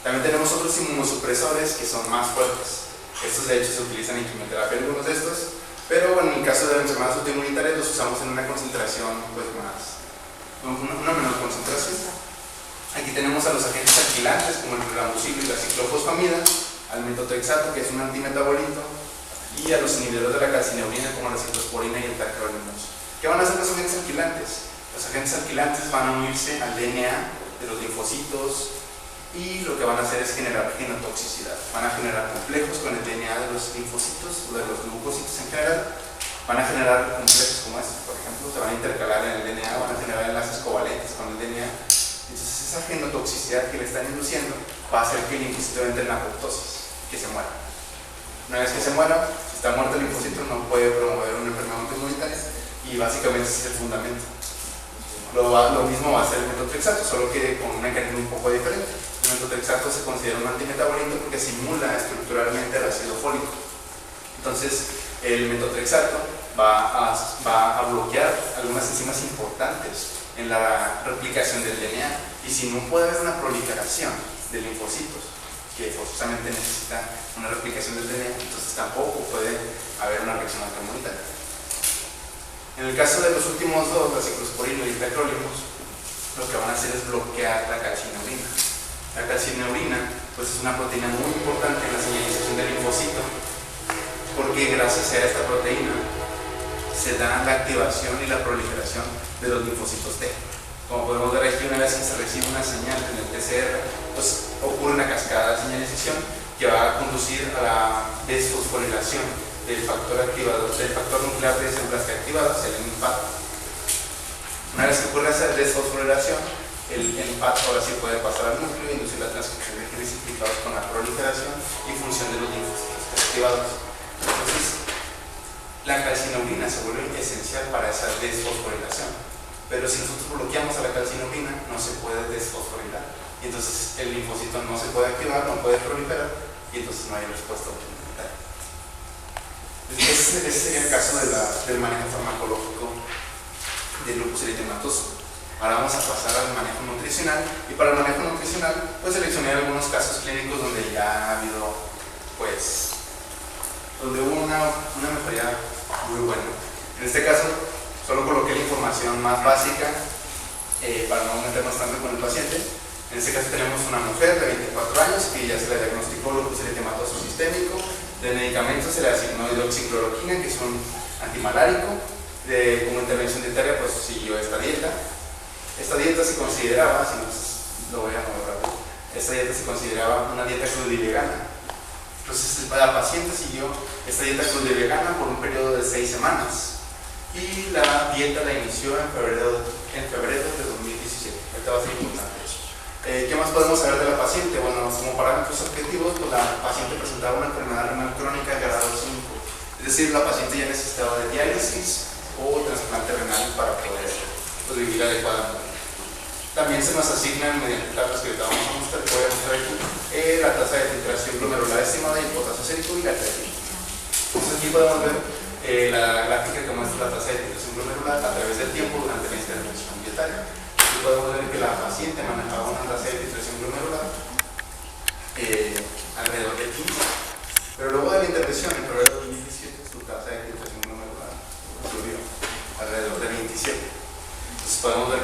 También tenemos otros inmunosupresores que son más fuertes. Estos de hecho se utilizan en quimioterapia, algunos de estos, pero bueno, en el caso de las enfermedades autoinmunitarias los usamos en una concentración pues una menor concentración. Aquí tenemos a los agentes alquilantes como el ribambicilo y la ciclofosfamida, al metotrexato, que es un antimetabolito, y a los inhibidores de la calcineurina como la ciclosporina y el tacrolimus. ¿Qué van a hacer los agentes alquilantes? Los agentes alquilantes van a unirse al DNA de los linfocitos y lo que van a hacer es generar genotoxicidad. Van a generar complejos con el DNA de los linfocitos o de los leucocitos en general. Van a generar complejos como este, por ejemplo, se van a intercalar en el DNA, van a generar enlaces covalentes con el DNA. Entonces esa genotoxicidad que le están induciendo va a hacer que el linfocito entre en apoptosis, que se muera. Una vez que se muera, si está muerto el linfocito no puede promover una enfermedad autoinmunitaria y básicamente ese es el fundamento. Lo mismo va a ser el metotrexato, solo que con un mecanismo un poco diferente. El metotrexato se considera un antimetabolito porque simula estructuralmente el ácido fólico. Entonces, el metotrexato va a bloquear algunas enzimas importantes en la replicación del DNA. Y si no puede haber una proliferación de linfocitos que forzosamente necesitan una replicación del DNA, entonces tampoco puede haber una reacción autoinmunitaria. En el caso de los últimos dos, la ciclosporina y el tacrolimus, lo que van a hacer es bloquear la calcineurina. La calcineurina pues, es una proteína muy importante en la señalización del linfocito, porque gracias a esta proteína se da la activación y la proliferación de los linfocitos T. Como podemos ver aquí, una vez que se recibe una señal en el PCR, pues ocurre una cascada de señalización que va a conducir a la desfosforilación del factor activador, del factor nuclear de células activadas, el MPAT. Una vez que ocurre esa desfosforilación, el MPAT ahora sí puede pasar al núcleo e inducir la transcripción de genes implicados con la proliferación y función de los linfocitos activados. Entonces, la calcineurina se vuelve esencial para esa desfosforilación. Pero si nosotros bloqueamos a la calcineurina, no se puede desfosforilar. Y entonces el linfocito no se puede activar, no puede proliferar, y entonces no hay respuesta autoinmunitaria. Ese sería el caso del manejo farmacológico del lupus eritematoso. Ahora vamos a pasar al manejo nutricional. Y para el manejo nutricional, pues seleccioné algunos casos clínicos donde ya ha habido, pues, donde hubo una mejoría muy buena. En este caso, solo coloqué la información más básica para no meternos tanto con el paciente. En este caso tenemos una mujer de 24 años que ya se le diagnosticó lupus eritematoso sistémico. De medicamentos se le asignó hidroxicloroquina, que es un antimalárico. Como intervención dietaria, pues siguió esta dieta. Esta dieta se consideraba, si no lo voy a mover rápido, esta dieta se consideraba una dieta cruda y vegana. Entonces la paciente siguió esta dieta cruda y vegana por un periodo de 6 semanas. Y la dieta la inició en febrero de 2017. Ahorita va a ser importante eso. ¿Qué más podemos saber de la paciente? Bueno, como parámetros objetivos, pues la paciente presentaba una enfermedad renal crónica grado 5. Es decir, la paciente ya necesitaba de diálisis o trasplante renal para poder vivir adecuadamente. También se nos asignan mediante tablas que ahorita vamos a mostrar, voy a mostrar aquí, la tasa de filtración glomerular estimada y el potasio sérico y la creatina. Entonces aquí podemos ver la gráfica que muestra la tasa de filtración glomerular a través del tiempo durante la intervención dietaria. Aquí podemos ver que la paciente manejaba una tasa de filtración glomerular alrededor de 15, pero luego de la intervención en febrero de 2017 su tasa de filtración glomerular subió alrededor de 27. Entonces podemos ver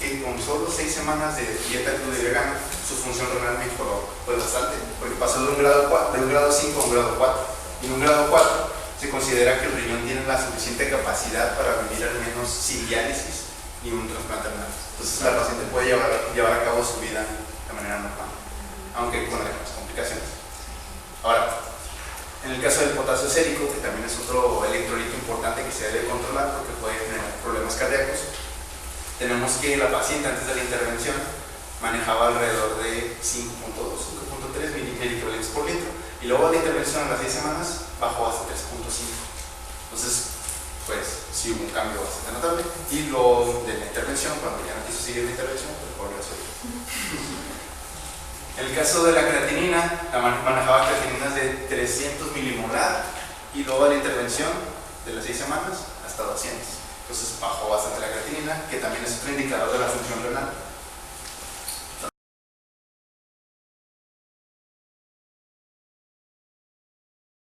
que con solo 6 semanas de dieta cruda y vegana su función renal mejoró pues bastante, porque pasó de un grado 5 a un grado 4. Y en un grado 4 se considera que el riñón tiene la suficiente capacidad para vivir al menos sin diálisis y un trasplante renal. Entonces la paciente puede llevar a cabo su vida de manera normal, aunque con algunas complicaciones. Ahora, en el caso del potasio sérico, que también es otro electrolito importante que se debe controlar porque puede generar problemas cardíacos, tenemos que la paciente antes de la intervención manejaba alrededor de 5.2, 5.3 miliquilogramos por litro, y luego de la intervención a las 10 semanas bajó hasta 3.5. Entonces, pues sí hubo un cambio bastante notable, y luego de la intervención, cuando ya no quiso seguir la intervención, pues volvió a subir. En el caso de la creatinina, manejaba creatininas de 300 milimolar, y luego de la intervención de las 6 semanas hasta 200. Entonces bajó bastante la creatinina, que también es otro indicador de la función renal.